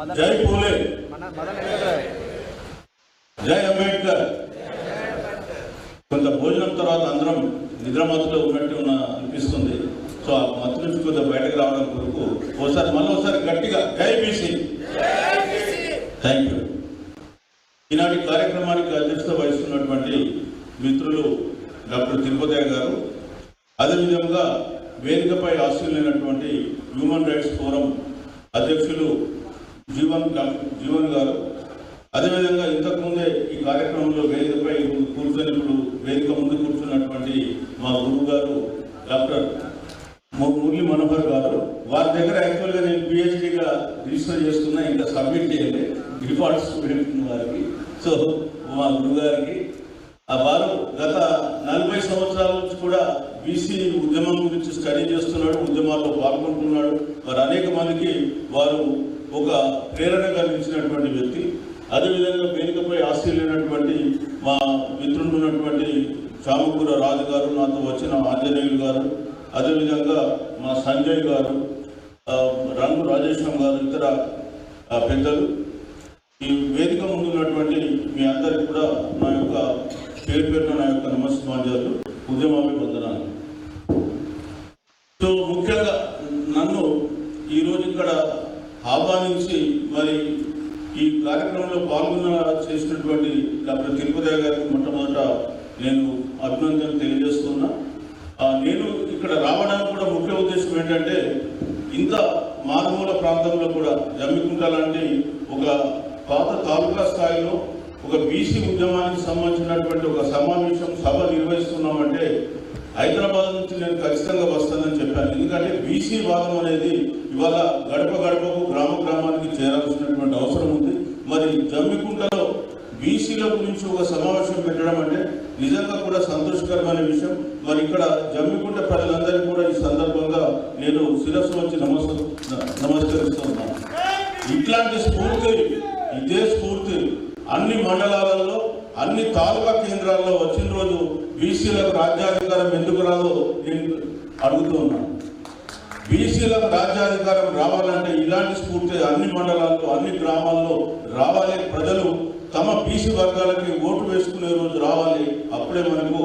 జై పూలే, జై అంబేద్కర్. కొంత భోజనం తర్వాత అందరం నిద్రమత్తులో ఉన్నట్టు అనిపిస్తుంది. సో ఆ మత్తు నుంచి కొంత బయటకు రావడం కొరకు మళ్ళీ గట్టిగా జై బీసీ. Thank you. ఈనాటి కార్యక్రమానికి అధ్యక్షత వహిస్తున్నటువంటి మిత్రులు డాక్టర్ తిరుపతి గారు, అదేవిధంగా వేదికపై ఆశీర్వైనటువంటి హ్యూమన్ రైట్స్ ఫోరం అధ్యక్షులు జీవన్ గారు, అదేవిధంగా ఇంతకుముందే ఈ కార్యక్రమంలో వేదికపై కూర్చొని ఇప్పుడు వేదిక ముందు కూర్చున్నటువంటి మా గురువు గారు డాక్టర్ మురళీ మనోహర్ గారు. వారి దగ్గర యాక్చువల్గా నేను పిహెచ్డీగా రిజిస్టర్ చేసుకున్నా, ఇంకా సబ్మిట్ చేయాలి డిఫాల్ట్ స్టూడెంట్ వారికి. సో మా గురువు గారికి వారు గత 40 సంవత్సరాల నుంచి కూడా బీసీ ఉద్యమం గురించి స్టడీ చేస్తున్నాడు, ఉద్యమాల్లో పాల్గొంటున్నాడు. వారు అనేక మందికి వారు ఒక ప్రేరణ కలిగించినటువంటి వ్యక్తి. అదేవిధంగా వేదికపై ఆశీర్వైనటువంటి మా మిత్రులు ఉన్నటువంటి చామకూర రాజు గారు, నాతో వచ్చిన ఆంజనేయులు గారు, అదేవిధంగా మా సంజయ్ గారు, రంగు రాజేశ్వరం గారు, ఇతర పెద్దలు, ఈ వేదిక ముందు ఉన్నటువంటి మీ అందరికీ కూడా నా యొక్క పేరున నా యొక్క నమస్కారాలు, ఉద్యమాభి వందనాలు. సో ముఖ్యంగా నన్ను ఈరోజు ఇక్కడ ఆహ్వానించి మరి ఈ కార్యక్రమంలో చేసినటువంటి డాక్టర్ తిరుపతి గారికి మొట్టమొదట నేను అభినందనలు తెలియజేస్తున్నా. నేను ఇక్కడ రావడానికి కూడా ముఖ్య ఉద్దేశం ఏంటంటే, ఇంత మారుమూల ప్రాంతంలో కూడా జమ్మికుంట లాంటి ఒక పాత తాలూకా స్థాయిలో ఒక బీసీ ఉద్యమానికి సంబంధించినటువంటి ఒక సభ నిర్వహిస్తున్నామంటే హైదరాబాద్ నుంచి నేను ఖచ్చితంగా వస్తానని చెప్పాను. ఎందుకంటే బీసీ వాదం అనేది ఇవాళ గడప గడపకు గ్రామానికి చేరాల్సినటువంటి అవసరం ఉంది. మరి జమ్మికుంటలో బీసీల గురించి ఒక సమావేశం పెట్టడం అంటే నిజంగా కూడా సంతోషకరమైన విషయం. మరి ఇక్కడ జమ్మికుంట ప్రజలందరికీ కూడా ఈ సందర్భంగా నేను శిరస్సు వచ్చి నమస్కరిస్తున్నాను. ఇట్లాంటి స్ఫూర్తి, ఇదే స్ఫూర్తి అన్ని మండలాలలో, అన్ని తాలూకా కేంద్రాల్లో వచ్చిన రోజు బీసీలకు రాజ్యాధికారం ఎందుకు రాదో నేను అడుగుతూ ఉన్నాను. బీసీలకు రాజ్యాధికారం రావాలంటే ఇలాంటి స్ఫూర్తి అన్ని మండలాల్లో, అన్ని గ్రామాల్లో రావాలి. ప్రజలు తమ బీసీ వర్గాలకి ఓటు వేసుకునే రోజు రావాలి. అప్పుడే మనకు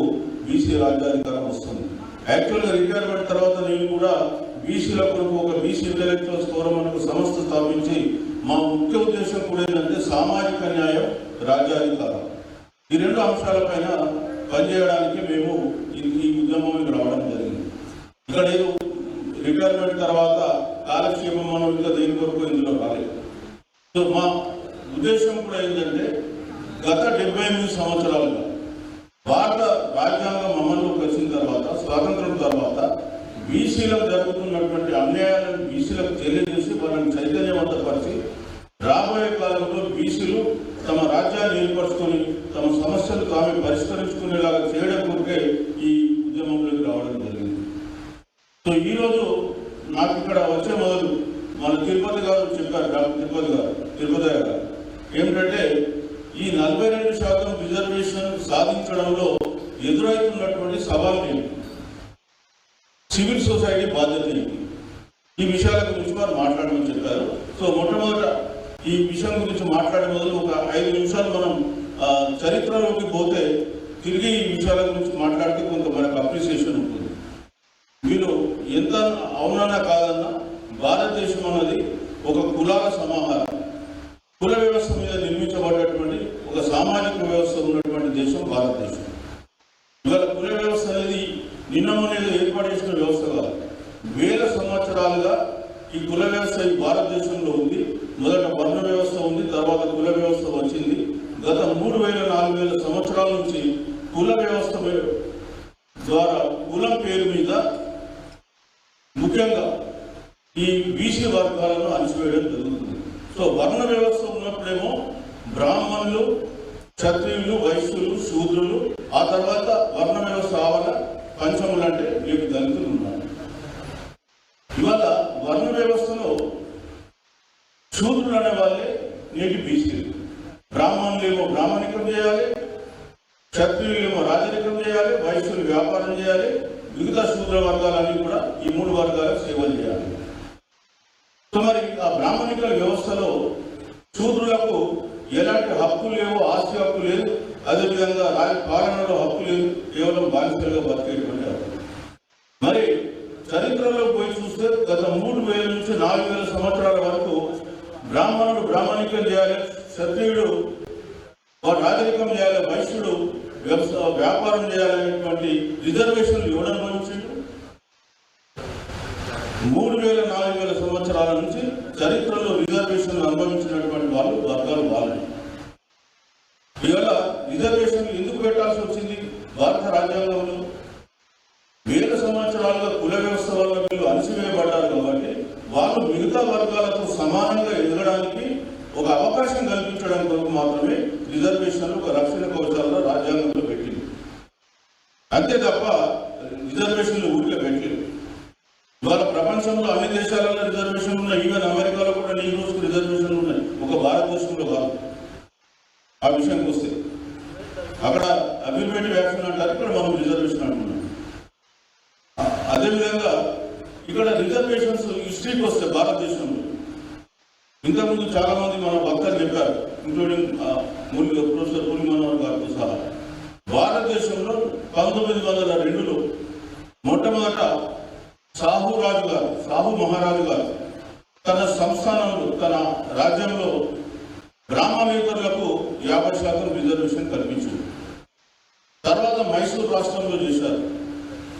బీసీ రాజ్యాధికారం వస్తుంది. యాక్చువల్గా రిటైర్మెంట్ తర్వాత నేను కూడా బీసీల కొరకు ఒక బీసీ ఇంటలెక్చువల్స్ ఫోరం మనకు సంస్థ స్థాపించి మా ముఖ్య ఉద్దేశం కూడా ఏంటంటే సామాజిక న్యాయం, రాజ్యాధికారం, ఈ రెండు అంశాలపైన పనిచేయడానికి మేము ఈ ఉద్యమంలోకి రావడం జరిగింది. ఇక్కడ నేను రిటైర్మెంట్ తర్వాత కాలక్షేమం మనం ఇంకా దేని కొరకు ఇందులో రాలేదు. సో మా ఉద్దేశం కూడా ఏంటంటే, గత 78 సంవత్సరాలుగా భారత రాజ్యాంగం అమల్లోకి వచ్చిన తర్వాత, స్వాతంత్రం తర్వాత బీసీలకు జరుగుతున్నటువంటి అన్యాయాలను బీసీలకు తెలియజేసి వాళ్ళని చైతన్యవంతపరిచి రాబోయే కాలంలో బీసీలు తమ రాజ్యాన్ని ఏర్పరచుకొని తమ సమస్యలు తామే పరిష్కరించుకునేలాగా చేయడం కొరకే ఈ ఉద్యమంలోకి రావడం జరిగింది. సో ఈరోజు నాకు ఇక్కడ వచ్చే మొదలు మన తిరుపతి గారు చెప్పారు, డాక్టర్ తిరుపతి గారు ఏమిటంటే, ఈ 42% రిజర్వేషన్ సాధించడంలో ఎదురవుతున్నటువంటి సవాళ్ళు ఏంటి, సివిల్ సొసైటీ బాధ్యత ఏంటి, ఈ విషయాల గురించి వారు మాట్లాడమని చెప్పారు. సో మొట్టమొదట ఈ విషయం గురించి మాట్లాడే మొదలు ఒక 5 నిమిషాలు మనం చరిత్రలోకి పోతే తిరిగి ఈ విషయాల గురించి మాట్లాడితే కొంత మనకు అప్రిసియేషన్ ఉంటుంది. మీరు ఎంత అవునన్నా కాదన్నా భారతదేశం అన్నది ఒక కులాల సమాహారం, కుల వ్యవస్థ మీద నిర్మించబడినటువంటి ఒక సామాజిక వ్యవస్థ ఉన్నటువంటి దేశం భారతదేశం. ఇవాళ కుల వ్యవస్థ అనేది నిన్న మొన్న ఏర్పడేసిన వ్యవస్థ కాదు. వేల సంవత్సరాలుగా ఈ కుల వ్యవస్థ ఈ భారతదేశంలో ఉంది. మొదట వర్ణ వ్యవస్థ ఉంది, తర్వాత కుల వ్యవస్థ వచ్చింది. గత 3000-4000 సంవత్సరాల నుంచి కుల వ్యవస్థ ద్వారా కులం పేరు మీద ముఖ్యంగా ఈ బీసీ వర్గాలను అణచివేయడం జరుగుతుంది. సో వర్ణ వ్యవస్థ ఉన్నప్పుడేమో బ్రాహ్మణులు, క్షత్రియులు, వైశ్యులు, శూద్రులు, ఆ తర్వాత వర్ణ వ్యవస్థ ఆవల పంచములు అంటే వీటి దళితులు ఉన్నారు. ఇవాళ వర్ణ వ్యవస్థలో శూద్రులు అనే వాళ్ళే నేటి బీసీలు. బ్రాహ్మణులేమో బ్రాహ్మణికం చేయాలి, క్షత్రియులేమో రాజరికం చేయాలి, వైశ్యులు వ్యాపారం చేయాలి, మిగతా శూద్ర వర్గాలన్నీ కూడా ఈ 3 వర్గాలకు సేవలు చేయాలి. సో మరి ఆ బ్రాహ్మణికల వ్యవస్థలో పాలనలో హక్కులు కేవలం బానిసలుగా బతికేటువంటి హక్కు. మరి చరిత్రలో పోయి చూస్తే గత 3000 నుంచి 4000 సంవత్సరాల వరకు బ్రాహ్మణుడు బ్రాహ్మణికం చేయాలి, క్షత్రియుడు రాజరికం చేయాలి, వైశ్యుడు వ్యాపారం చేయాలనేటువంటి రిజర్వేషన్లు ఎవరు అనుభవించాడు? 3000-4000 సంవత్సరాల నుంచి చరిత్రలో రిజర్వేషన్లు అనుభవించినటువంటి వర్గాలు వాళ్ళు. ఇవాళ రిజర్వేషన్లు ఎందుకు పెట్టాల్సి వచ్చింది? భారత రాజ్యాంగంలో వేల సంవత్సరాలుగా కుల వ్యవస్థ వల్ల వీళ్ళు అణచివేయబడ్డారు కాబట్టి వాళ్ళు మిగతా వర్గాలతో సమానంగా ఎదగడానికి ఒక అవకాశం కల్పించడం కొరకు మాత్రమే రిజర్వేషన్లు ఒక రక్షణ కవచాల్లో రాజ్యాంగంలో పెట్టింది. అంతే తప్ప రిజర్వేషన్లు ఊరికే పెట్టలేదు. ఇవాళ ప్రపంచంలో అన్ని దేశాలలో రిజర్వేషన్లు ఉన్నాయి. ఈవెన్ అమెరికాలో కూడా నీగ్రోస్కు రిజర్వేషన్లు ఉన్నాయి, ఒక భారతదేశంలో కాదు. ఆ విషయానికి వస్తే అక్కడ అఫిర్మేటివ్ యాక్షన్ అంటారు, ఇక్కడ మనం రిజర్వేషన్ అంటున్నాం. అదేవిధంగా ఇక్కడ రిజర్వేషన్స్ హిస్టరీకి వస్తే భారతదేశంలో ఇంతకుముందు చాలా మంది మన భక్తులు చెప్పారు, ఇంక్లూడింగ్ ప్రొఫెసర్ పూర్ణి మనోహర్ గారితో సహా. భారతదేశంలో 1902లో మొట్టమొదట సాహు మహారాజు గారు తన సంస్థానంలో తన రాజ్యంలో బ్రాహ్మణేతరులకు 50% రిజర్వేషన్ కల్పించింది. తర్వాత మైసూరు రాష్ట్రంలో చేశారు.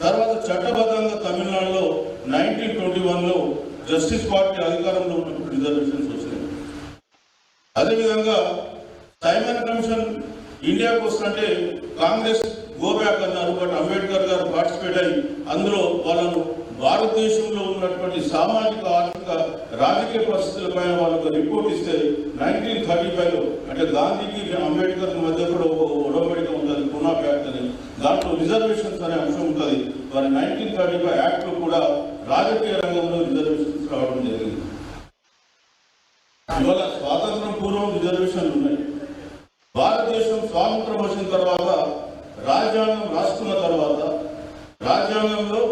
తర్వాత చట్టబద్ధంగా తమిళనాడులో 1921లో జస్టిస్ పార్టీ అధికారంలో ఉన్నప్పుడు రిజర్వేషన్స్ వచ్చినాయి. అదేవిధంగా సైమన్ కమిషన్ ఇండియాకు వస్తుంటే కాంగ్రెస్ గోబ్యాక్ అన్నారు, బట్ అంబేద్కర్ గారు పార్టిసిపేట్ అయ్యి అందులో వాళ్ళను భారతదేశంలో ఉన్నటువంటి సామాజిక ఆర్థిక రాజకీయ పరిస్థితులపైన వాళ్ళకు రిపోర్ట్ ఇస్తే 1935లో అంటే గాంధీకి అంబేద్కర్ మధ్య కూడా ఒక ఒడంబడిక ఉంటుంది, పునా ప్యాక్ట్ అని. దాంట్లో రిజర్వేషన్స్ అనే అంశం ఉంటుంది. మరి 1935 యాక్ట్లో కూడా రాజకీయ రంగంలో రిజర్వేషన్స్ రావడం జరిగింది. ఇవాళ స్వాతంత్రం పూర్వం రిజర్వేషన్లు ఉన్నాయి. భారతదేశం స్వాతంత్రం వచ్చిన తర్వాత రాజ్యాంగం రాసుకున్న తర్వాత రాజ్యాంగంలో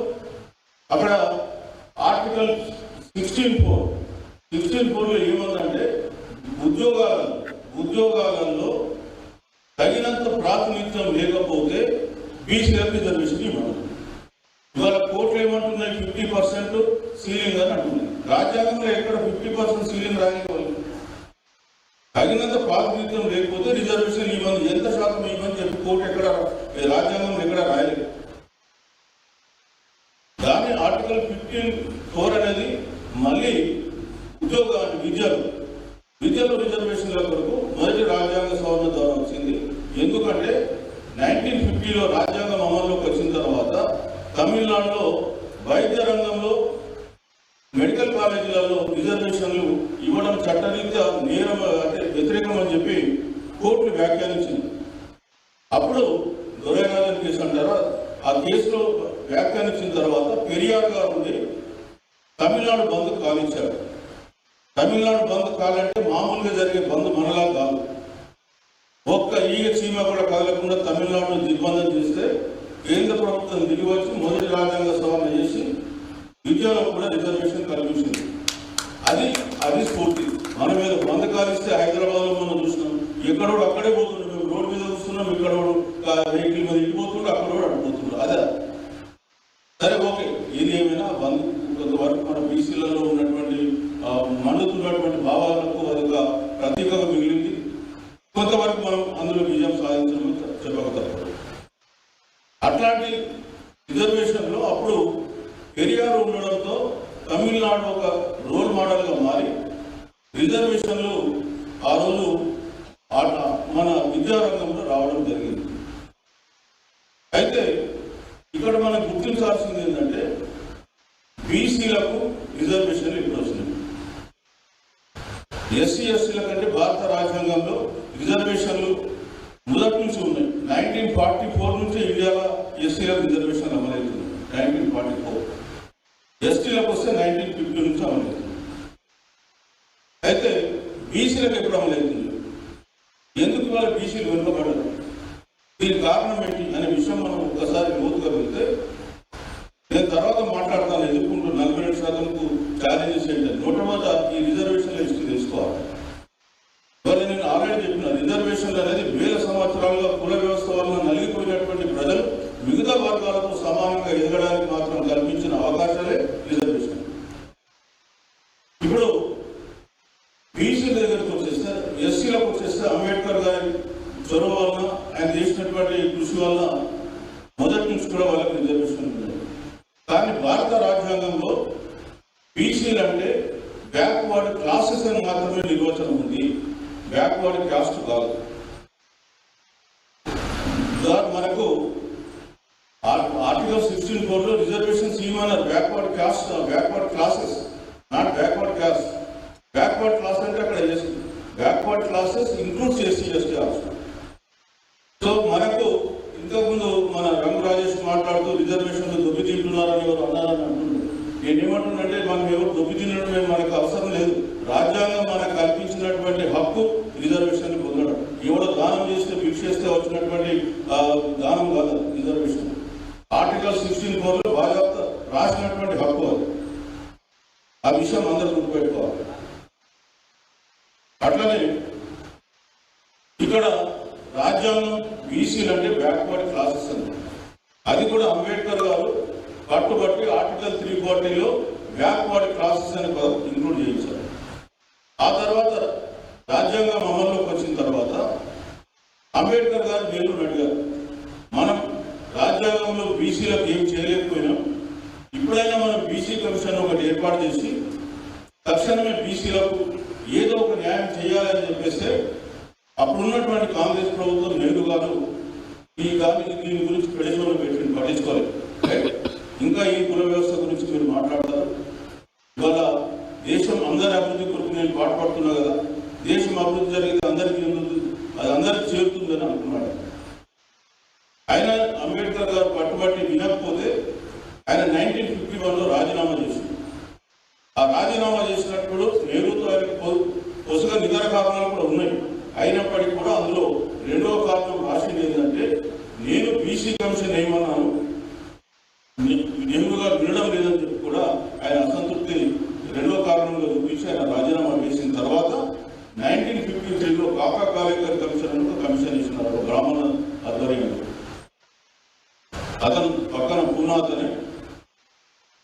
అక్కడ ఆర్టికల్ 16(4)లో ఏముందంటే ఉద్యోగాలలో తగినంత ప్రాతినిధ్యం లేకపోతే బీసీలకు రిజర్వేషన్ ఇవ్వడం. ఇవాళ కోర్టులు ఏమంటున్నాయి? 50% సీలింగ్ అని అంటున్నాయి. రాజ్యాంగంలో ఎక్కడ 50% సీలింగ్ రానివ్వాలి? తగినంత ప్రాతినిధ్యం లేకపోతే రిజర్వేషన్ ఇవ్వండి, ఎంత శాతం ఇవ్వని చెప్పి కోర్టు ఎక్కడ రాజ్యాంగం ఎక్కడ రాయలేదు. దాని ఆర్టికల్ 15(4) అనేది మళ్ళీ విద్యలో రిజర్వేషన్ల కొరకు మొదటి రాజ్యాంగ సవరణ ద్వారా వచ్చింది. ఎందుకంటే 1950లో రాజ్యాంగం అమల్లోకి వచ్చిన తర్వాత తమిళనాడులో వైద్య రంగంలో మెడికల్ కాలేజీలలో రిజర్వేషన్లు ఇవ్వడం చట్టరీత్యా నేరం అంటే వ్యతిరేకం అని చెప్పి కోర్టులు వ్యాఖ్యానించింది. అప్పుడు దొరైనాథన్ కేసు అంటారా, ఆ కేసులో వ్యాఖ్యానించిన తర్వాత పెరియార్ గారు ఉండి తమిళనాడు బంద్ కాలించారు. తమిళనాడు బంద్ కాలంటే మామూలుగా జరిగే బంద్ మనలా కాదు. ఒక్క ఈగ చీమ కూడా కదలకుండా తమిళనాడును దిగ్బంధం చేస్తే కేంద్ర ప్రభుత్వం దిగి వచ్చి మొదటి రాజ్యాంగ సవరణ చేసి విద్యలో కూడా రిజర్వేషన్ కల్పించింది. అది స్ఫూర్తి. మన మీద బంద్ కాలిస్తే హైదరాబాద్లో మనం చూస్తున్నాం, ఎక్కడోడు అక్కడే పోతున్నాం. మేము రోడ్డు మీద చూస్తున్నాం, ఇక్కడోడు వెహికల్ మీద ఇటుపోతుండే, అక్కడోడు అడిపోతుండ్రు. అదే సరే, ఓకే. ఇది ఏమైనా బంద్ కొంతవరకు మన బీసీలలో ఉన్నటువంటి మండుతున్నటువంటి భావాలకు అది ఒక ప్రతీకగా మిగిలింది. కొంతవరకు మనం అందులో విజయం సాధించడం చెప్పగలుగుతాం. అట్లాంటి రిజర్వేషన్లో అప్పుడు పెరియార్ ఉండడంతో తమిళనాడు ఒక రోల్ మోడల్గా మారి రిజర్వేషన్లు ఆ రోజు మన విద్యారంగంలో రావడం జరిగింది. అయితే ఇక్కడ మనం గుర్తించాల్సింది ఏంటంటే బీసీలకు రిజర్వేషన్లు ఇప్పుడు వస్తున్నాయి. ఎస్సీ ఎస్టీల కంటే భారత రాజ్యాంగంలో రిజర్వేషన్లు మొదటి నుంచి ఉన్నాయి. 1944 నుంచి ఇండియాలో ఎస్సీలకు రిజర్వేషన్ అమలవుతుంది. 1944 ఎస్టీలకు వస్తే 1950 నుంచి అమలవుతుంది. అయితే బీసీలకు ఎప్పుడు అమలవుతుంది? ఎందుకు వాళ్ళ బీసీలు వెనుకబడ్డారు? దీనికి కారణం ఏంటి అనే విషయం మనం ఒక్కసారి లోతుగా వెళ్తే, నేను తర్వాత మాట్లాడతాను. ఎదుర్కొంటూ 47%కు ఛాలెంజెస్ ఏంటంటే మొట్టమొదట ఈ రిజర్వేషన్ల హిస్టరీ తెలుసుకోవాలి. ఇవాళ నేను ఆల్రెడీ చెప్పిన రిజర్వేషన్లు అనేది వేల సంవత్సరాలుగా కుల వ్యవస్థ వలన బీసీల దగ్గరకు వచ్చేస్తే, ఎస్సీలకు వచ్చేస్తే అంబేద్కర్ గారి చొరవ వలన, ఆయన చేసినటువంటి కృషి వలన మొదటి నుంచి కూడా వాళ్ళకి రిజర్వేషన్ ఉంది. కానీ భారత రాజ్యాంగంలో బీసీలు అంటే బ్యాక్వర్డ్ క్లాసెస్ అని మాత్రమే నిర్వచనం ఉంది, బ్యాక్వర్డ్ క్యాస్ట్ కాదు. మనకు ఆర్టికల్ 16(4) లో రిజర్వేషన్స్ ఇవ్వమన్నారు. Backward caste, backward classes, not backward caste. Backward class అంటే అక్కడ బ్యాక్వర్డ్ క్లాసెస్ ఇంక్లూడ్ చేసి ఎస్టీ ఆప్షన్. సో మనకు ఇంతకుముందు మన రంగు రాజేష్ మాట్లాడుతూ రిజర్వేషన్లు దొబ్బి తింటున్నారని ఎవరు అన్నారని అంటున్నారు. నేనేమంటున్నంటే మనం ఎవరు దొబ్బి తినడం మనకు అవసరం లేదు. రాజ్యాంగం మనకు కల్పించినటువంటి హక్కు రిజర్వేషన్ పొందడం. ఎవడో దానం చేస్తే భిక్ష చేస్తే వచ్చినటువంటి దానం కాదు రిజర్వేషన్. ఆర్టికల్ 16(4) లో బాధ్యత రాసినటువంటి హక్కు అది. ఆ విషయం అందరూ గుర్తుపెట్టుకోవాలి. అట్లనే ఇక్కడ రాజ్యాంగం బీసీలు అంటే బ్యాక్వర్డ్ క్లాసెస్ అని, అది కూడా అంబేద్కర్ గారు పట్టుబట్టి ఆర్టికల్ 340లో బ్యాక్వర్డ్ క్లాసెస్ అనే పదం ఇంక్లూడ్ చేయించారు. ఆ తర్వాత రాజ్యాంగం అమల్లోకి వచ్చిన తర్వాత అంబేద్కర్ గారు నెల్లూరు అడిగారు, మనం రాజ్యాంగంలో బీసీలకు ఏం చేయలేకపోయినాం, ఇప్పుడైనా మనం బీసీ కమిషన్ ఒకటి ఏర్పాటు చేసి తక్షణమే బీసీలకు ఏదో ఒక న్యాయం చేయాలని చెప్పేస్తే అప్పుడున్నటువంటి కాంగ్రెస్ ప్రభుత్వం నెహ్రూ గారు దీని గురించి పెడచోలు పెట్టి పట్టించుకోలేదు. ఇంకా ఈ కుల వ్యవస్థ గురించి మీరు మాట్లాడతారు. ఇవాళ దేశం అందరి అభివృద్ధి కొరకు నేను పాటుపడుతున్నా కదా, దేశం అభివృద్ధి జరిగితే అందరికీ అది అందరికి చేరుతుందని అనుకున్నాడు. ఆయన అంబేద్కర్ గారు పట్టుబట్టి వినకపోతే ఆయన 1951లో రాజీనామా చేసింది. ఆ రాజీనామా చేసినప్పుడు నెహ్రూతో ఆయనకు కొద్దిగా నిద్ర కారణాలు కూడా ఉన్నాయి. అయినప్పటికీ కూడా అందులో రెండవ కారణం రాసింది ఏంటంటే, నేను బీసీ కమిషన్ ఏమన్నాను, నెహ్రూ గారు వినడం లేదని చెప్పి కూడా ఆయన అసంతృప్తి రెండో కారణంగా చూపించి ఆయన రాజీనామా చేసిన తర్వాత 1953లో కాకా కాలేకర్ కమిషన్ ఇచ్చినారు బ్రాహ్మణ ఆధ్వర్యంలో. అతను పక్కన పూనాథ్ అని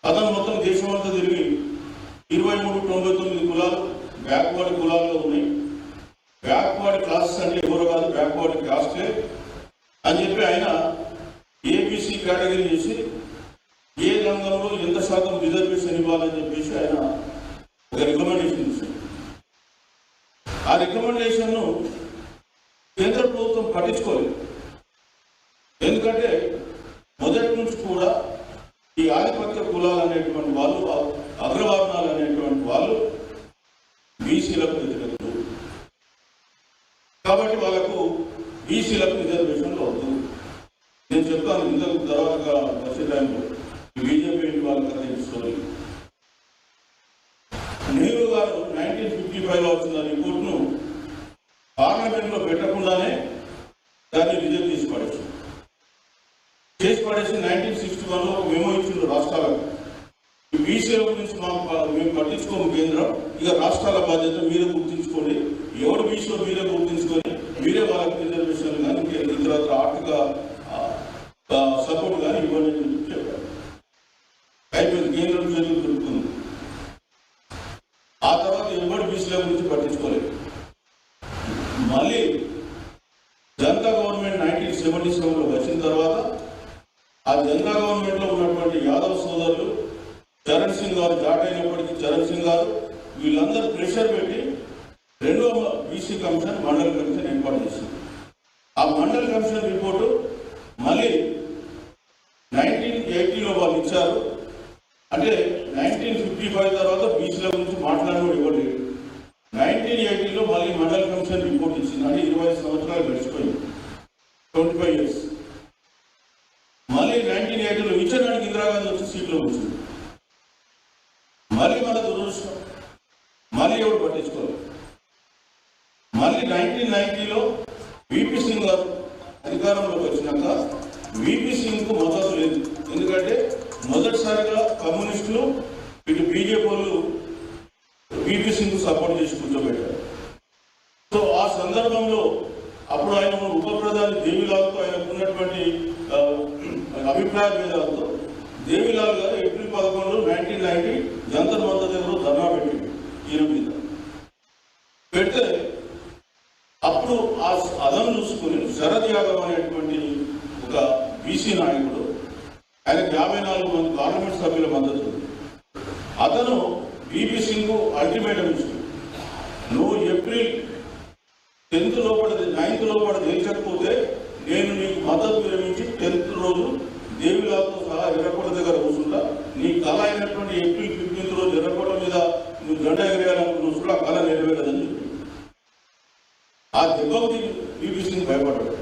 అతను మొత్తం దేశమంతా తిరిగి 2399 కులాలు బ్యాక్వర్డ్ కులాల్లో ఉన్నాయి. బ్యాక్వర్డ్ క్లాసెస్ అంటే ఎవరు కాదు, బ్యాక్వర్డ్ క్యాస్టే అని చెప్పి ఆయన ఏబీసీ కేటగిరీ చేసి ఏ రంగంలో ఎంత శాతం రిజర్వేషన్ ఇవ్వాలని చెప్పేసి ఆయన ఒక రికమెండేషన్ ఇచ్చారు. ఆ రికమెండేషన్ను కేంద్ర ప్రభుత్వం పట్టించుకోలేదు. ఎందుకంటే మొదటి నుంచి కూడా ఈ ఆధిపత్య కులాలు అనేటువంటి వాళ్ళు, అగ్రవర్ణాలు అనేటువంటి వాళ్ళు బీసీలకు వ్యతిరేకులు కాబట్టి వాళ్ళకు బీసీలకు రిజర్వేషన్లు వద్దు. నేను చెప్తాను ఇంతకు తర్వాత వచ్చే టైంలో బీజేపీ వాళ్ళకి స్టోరీ. నెహ్రూ గారు 1955లో వచ్చిన రిపోర్ట్ను పార్లమెంట్లో పెట్టకుండానే దాన్ని రిజెక్ట్ చేసి పడేసి 1961లో ఒక మెమో ఇచ్చిండు రాష్ట్రాలకు. ఈ బీసీల గురించి మేము పట్టించుకోము కేంద్రం, ఇక రాష్ట్రాల బాధ్యత మీరే గుర్తించుకోండి, ఎవరు బీసీలో మీరే గుర్తించుకొని మీరే వాళ్ళకి రిజర్వేషన్ కానీ ఇతర ఆర్థిక సపోర్ట్ కానీ ఇవ్వండి అని చెప్పారు. అయిపోయింది, కేంద్రం చేతులు దొరుకుతుంది. ఆ తర్వాత ఎవరు బీసీల గురించి పట్టించుకోలేదు. మళ్ళీ జనతా గవర్నమెంట్ 1977లో వచ్చిన తర్వాత ఆ జనతా గవర్నమెంట్లో ఉన్నటువంటి యాదవ్ సోదరులు చరణ్ సింగ్ గారు జాట్ అయినప్పటికీ చరణ్ సింగ్ గారు వీళ్ళందరూ ప్రెషర్ పెట్టి రెండవ బీసీ కమిషన్ మండల్ కమిషన్ ఏర్పాటు చేసింది. ఆ మండల్ కమిషన్ రిపోర్టు మళ్ళీ 1980లో వాళ్ళు ఇచ్చారు. అంటే 1955 తర్వాత బీసీల గురించి మాట్లాడడం ఇవ్వలేదు. 1980లో మళ్ళీ మండల్ కమిషన్ రిపోర్ట్ ఇచ్చింది. అంటే 20 సంవత్సరాలు గడిచిపోయింది, 25 years. మళ్ళీ 1980లో ఇచ్చడానికి ఇందిరాగాంధీ వచ్చి సీట్లో కూర్చుంది. మళ్ళీ మన దురదృష్టం, మళ్ళీ ఎవరు పట్టించుకోలేదు. మళ్ళీ 1990లో విపి సింగ్ గారు అధికారంలోకి వచ్చినాక విపి సింగ్కు మద్దతు లేదు. ఎందుకంటే మొదటిసారిగా కమ్యూనిస్టులు ఇటు బీజేపీ వాళ్ళు విపి సింగ్ సపోర్ట్ చేసి కూర్చోబెట్టారు. సో ఆ సందర్భంలో అప్పుడు ఆయన ఉప ప్రధాని దేవిలాల్తో ఆయనకు ఉన్నటువంటి అభిప్రాయ భేదాలతో దేవిలాల్ గారు ఏప్రిల్ 11, 1990 జంతర్ మంతర్ దగ్గర ధర్నా పెట్టింది ఈయన మీద. పెడితే అప్పుడు ఆ అదను చూసుకుని శరద్ యాదవ్ అనేటువంటి ఒక బీసీ నాయకుడు, ఆయనకు 54 మంది పార్లమెంట్ సభ్యుల మద్దతు. అతను బీబీసీకు అల్టిమేటం ఇచ్చింది, నువ్వు ఏప్రిల్ 10th లోపల 9th లోపల తేల్చకపోతే నేను నీకు మద్దతు విరమించి 10th రోజు దేవిలాతో సహా ఎర్రకోట దగ్గర కూర్చుంటా, నీ కళ అయినటువంటి ఏప్రిల్ 15th రోజు ఎర్రకోట మీద నువ్వు జెండా ఎగరేయాలనుకున్న కూడా ఆ కళ నెరవేరదని చెప్పి ఆ దెబ్బకి బీబీసీని భయపడ్డాడు.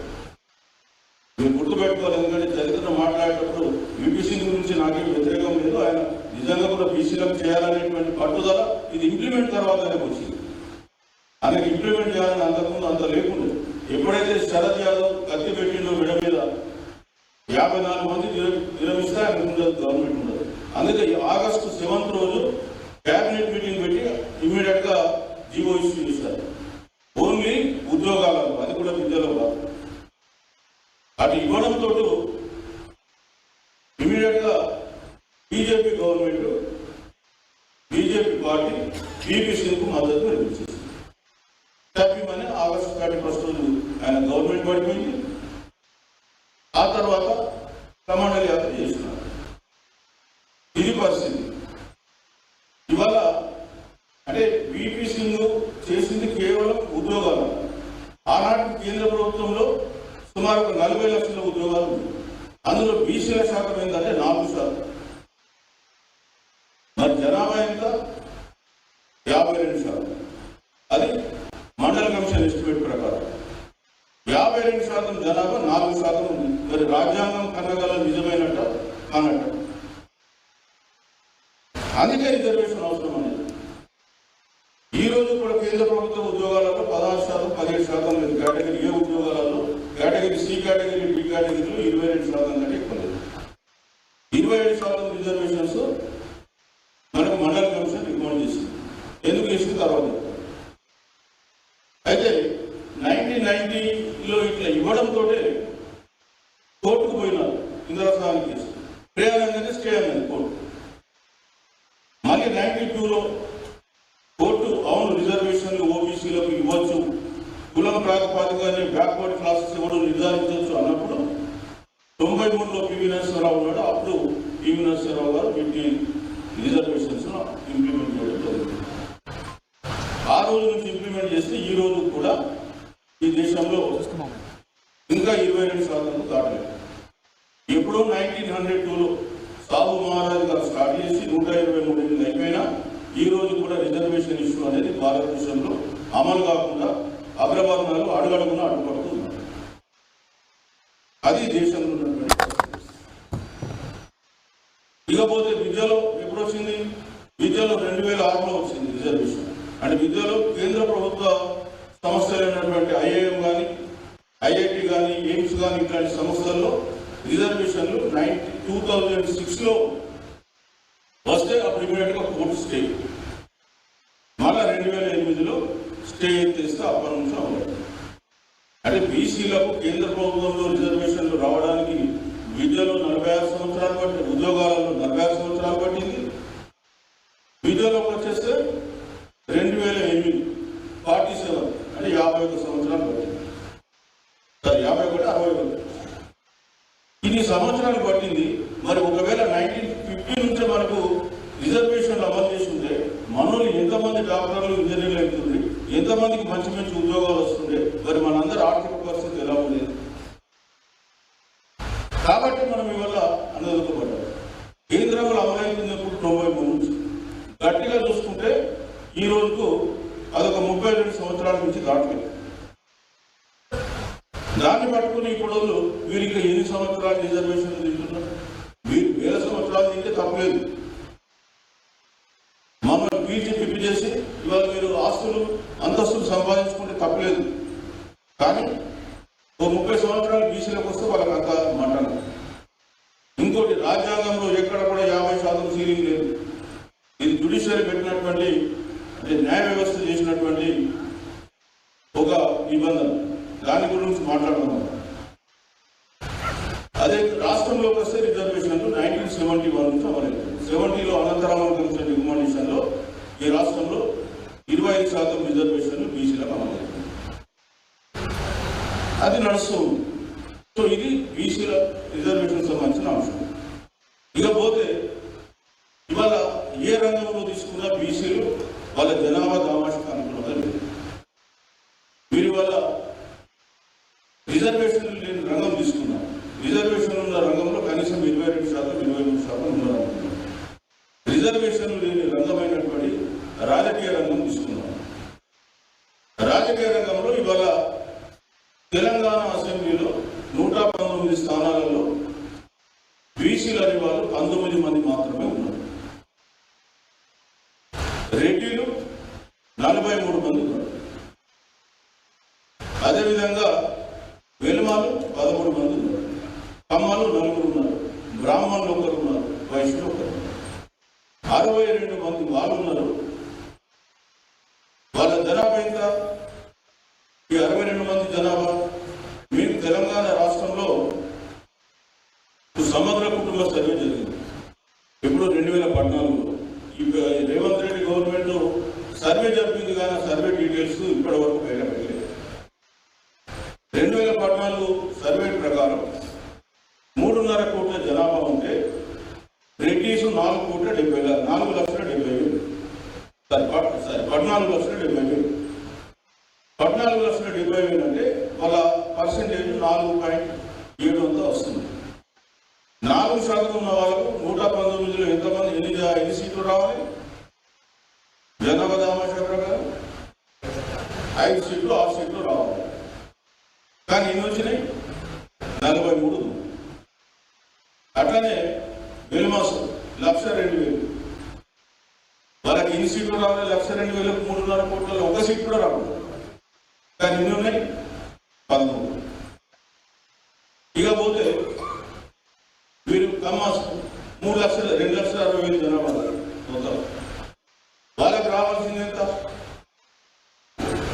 మీరు గుర్తుపెట్టుకోవాలి, ఎందుకంటే చరిత్ర మాట్లాడేటప్పుడు బీబీసీ గురించి నాకేం వ్యతిరేకం లేదు, ఆయన నిజంగా కూడా బీసీలకు చేయాలనేటువంటి పట్టుదల ఇది ఇంప్లిమెంట్ తర్వాతనే వచ్చింది. ఆయనకు ఇంప్లిమెంట్ చేయాలని అంతకుముందు అంత లేకుండా ఎప్పుడైతే శరద్ యాదవ్ కత్తి పెట్టిండో మెడ మీద 54 మంది విరమిస్తే ఆయన ఉండదు, గవర్నమెంట్ ఉండదు. అందుకే ఆగస్టు 7th రోజు క్యాబినెట్ మీటింగ్ పెట్టి ఇమ్మీడియట్ గా జీవో ఇష్యూ చేశారు. ఓన్లీ ఉద్యోగాలలో, అది కూడా విద్యలో కాదు. అటు ఇవ్వడంతో ఇమ్మీడియట్ గా బీజేపీ గవర్నమెంట్, బీజేపీ పార్టీ బీబీసీకు మద్దతు ప్రకటించింది. తప్పిమని ఆగస్టు 31st రోజు ఆయన గవర్నమెంట్ పడిపోయింది. ఆ తర్వాత కమాండర్ యాత్ర చేస్తున్నారు. ఇది పరిస్థితి. ఇవాళ అంటే బీపీసీ చేసింది కేవలం ఉద్యోగాలు. ఆనాటి కేంద్ర ప్రభుత్వంలో సుమారు 40 లక్షల ఉద్యోగాలు ఉన్నాయి. అందులో బీసీల శాతం ఏంటంటే 4%. మరి జనాభా ఎంత? 52%. అది మండల కమిషన్ ఎస్టిమేట్ ప్రకారం 52% జనాభా 4% ఉంది. మరి రాజ్యాంగం కన్నగల నిజమైనట్ట అన్నట్ట. అందుకే రిజర్వేషన్ అవసరం అనేది. ఈ రోజు కూడా కేంద్ర ప్రభుత్వ ఉద్యోగాలలో 16%, 17% లేదు. కేటగిరీ ఏ ఉద్యోగాలలో, కేటగిరీ సి కేటగిరీ, డి కేటగిరీలో 22% కంటే ఎక్కువ లేదు. 27% రిజర్వేషన్స్ మనకు మండల కమిషన్ రికమెండ్ చేసింది. ఎందుకు చేసింది తర్వాత. అయితే 1990లో ఇట్లా ఇవ్వడంతో కోర్టుకు పోయినారు. ఇందిరాస్వామి కేసు ప్రేరణంగానే స్టే అన్నది కోర్టు. మళ్ళీ 92లో కోర్టు అవును రిజర్వేషన్లు ఓబీసీలకు ఇవ్వచ్చు, కులం ప్రాతిపదికగానే బ్యాక్వర్డ్ క్లాసెస్ ఎవరు నిర్ధారించవచ్చు అన్నప్పుడు 93లో పివి నరసింహారావు ఉన్నాడు. అప్పుడు పివి నరసింహారావు గారు వీటిని రిజర్వేషన్స్ ఇంప్లిమెంట్ చేయడం జరిగింది. ఆ రోజు నుంచి ఇంప్లిమెంట్ చేస్తే ఈ రోజు కూడా ఈ దేశంలో ఇంకా 22% దాటలేదు. ఎప్పుడో 1902లో సాహు మహారాజు గారు స్టార్ట్ చేసి 123 ఏళ్ళు అయిపోయినా ఈ రోజు కూడా రిజర్వేషన్ ఇష్యూ అనేది భారతదేశంలో అమలు కాకుండా అగ్రవర్ణాలు అడుగడుగున అడ్డుపడుతూ ఉన్నారు. అది దేశంలో ఉన్నటువంటి. ఇకపోతే విద్యలో ఎప్పుడు వచ్చింది? విద్యలో 2006లో వచ్చింది రిజర్వేషన్. అంటే విద్యలో కేంద్ర ప్రభుత్వ సంస్థలైనటువంటి ఐఐఎం కానీ, ఐఐటి కానీ, ఎయిమ్స్ కానీ ఇట్లాంటి సంస్థల్లో రిజర్వేషన్లు 2006లో వస్తే అప్పుడు ఇమీడియట్ గా కోర్టు స్టే, మళ్ళా 2008లో స్టే ఎత్తేస్తే అప్పటి నుంచి అవ్వలేదు. అంటే బీసీలకు కేంద్ర ప్రభుత్వంలో రిజర్వేషన్లు రావడానికి విద్యలో 46 సంవత్సరాలు పట్టింది, ఉద్యోగాలలో 46 సంవత్సరాలు పట్టింది. విద్యలోకి వచ్చేస్తే 2008 47 అంటే 51 సంవత్సరాలు పట్టింది. సరే 51 61 ఇన్ని సంవత్సరాలు పట్టింది. మరి ఒకవేళ 1950 నుంచి మనకు రిజర్వేషన్లు అమలు చేసి ఉంటే మనోళ్ళు ఎంతమంది డాక్టర్లు, ఇంజనీర్లు అవుతుంది, ఎంతమందికి మంచి మంచి ఉద్యోగాలు వస్తుండే, మరి మనందరి ఆర్థిక పరిస్థితి ఎలా ఉండేది? కాబట్టి మనం ఇవాళ అనదొక్కబడ్డాం. కేంద్రంలో అమలవుతుంది ఎప్పుడు 93 నుంచి. గట్టిగా చూసుకుంటే ఈ రోజుకు అదొక 32 సంవత్సరాల నుంచి దాటలేదు. దాన్ని పట్టుకుని ఇప్పుడు వీరు ఇంకా ఎన్ని సంవత్సరాలు రిజర్వేషన్ తింటున్నారు? వీరు 1000 సంవత్సరాలు తింటే తప్పలేదు. మమ్మల్ని పీల్చి పిప్పి చేసి ఇవాళ మీరు ఆస్తులు అంతస్తులు సంపాదించుకుంటే తప్పలేదు. కానీ ఓ 30 సంవత్సరాలు బీసీలకు వస్తే వాళ్ళకి అంత మంటను. ఇంకోటి, రాజ్యాంగంలో ఎక్కడ కూడా 50% సీలింగ్ లేదు. ఇది జ్యుడిషియరీ పెట్టినటువంటి, అంటే న్యాయ వ్యవస్థ చేసినటువంటి ఒక నిబంధన. దాని గురించి మాట్లాడుతున్నాం. అదే రాష్ట్రంలోకి వస్తే రిజర్వేషన్లు 1971 నుంచి అమలైంది. 70లో అనంతరామన్ కమిషన్ రికమెండేషన్లో ఈ రాష్ట్రంలో 25% రిజర్వేషన్లు బీసీ అది నడుస్తుంది. సో ఇది బీసీల రిజర్వేషన్ సంబంధించిన అంశం. ఇకపోతే ఇవాళ ఏ రంగంలో తీసుకున్నా బీసీలు వాళ్ళ జనాభా దామాషకు అనుకున్నది లేదు. మీరు ఇవాళ రిజర్వేషన్లు లేని రంగం తీసుకున్నాం. రిజర్వేషన్ ఉన్న రంగంలో కనీసం 22%, 23% ఉన్నారనుకున్నాం. రిజర్వేషన్లు లేని రంగమైనటువంటి రాజకీయ రంగం తీసుకున్నాం. రాజకీయ రంగంలో ఇవాళ తెలంగాణ అసెంబ్లీలో 119 స్థానాలలో బీసీలు అనే వాళ్ళు 19 మంది మాత్రమే ఉన్నారు. రెడ్డిలు 43 మంది ఉన్నారు. అదేవిధంగా వెలుమాలు 13 మంది ఉన్నారు. కమ్మలు 4 ఉన్నారు. బ్రాహ్మణులు 1 ఉన్నారు. వైశ్యులు 1 ఉన్నారు. 62 మంది వాళ్ళు ఉన్నారు. వాళ్ళ జనాభా ఎంత? ఈ 62 మంది జనాభా మీకు తెలంగాణ రాష్ట్రంలో సమగ్ర కుటుంబ సర్వే జరిగింది. ఇప్పుడు 2014లో ఈ రేవంత్ రెడ్డి గవర్నమెంట్ సర్వే జరిపింది, కానీ సర్వే డీటెయిల్స్ ఇప్పటి వరకు బయట పెట్టలేదు. 2014 సర్వే ప్రకారం 3.5 కోట్ల జనాభా ఉంటే రెడ్డిస్ 4,70,000 14,70,000 14,70,000 అంటే వాళ్ళ పర్సెంటేజ్ 4.7 వస్తుంది. 4% ఉన్న వాళ్ళకు 119లో ఎంతమంది ఎన్ని సీట్లు రావాలి? జనాభా దామాషా ప్రకారం 5 సీట్లు 6 సీట్లు రావాలి. కానీ ఎన్ని వచ్చినాయి? 43. అట్లనే వెలుమాసు 1,02,000. వాళ్ళకి ఎన్ని సీట్లు రావాలి? 1,02,000కు 3.5 కోట్లలో 1 సీట్ కూడా రావాలి. కానీ ఎన్ని ఉన్నాయి? 13. ఇకపోతే వీరు కమ్మాస్ 3,02,60,000 జనాభా మొత్తం. వాళ్ళకి రావాల్సింది ఎంత?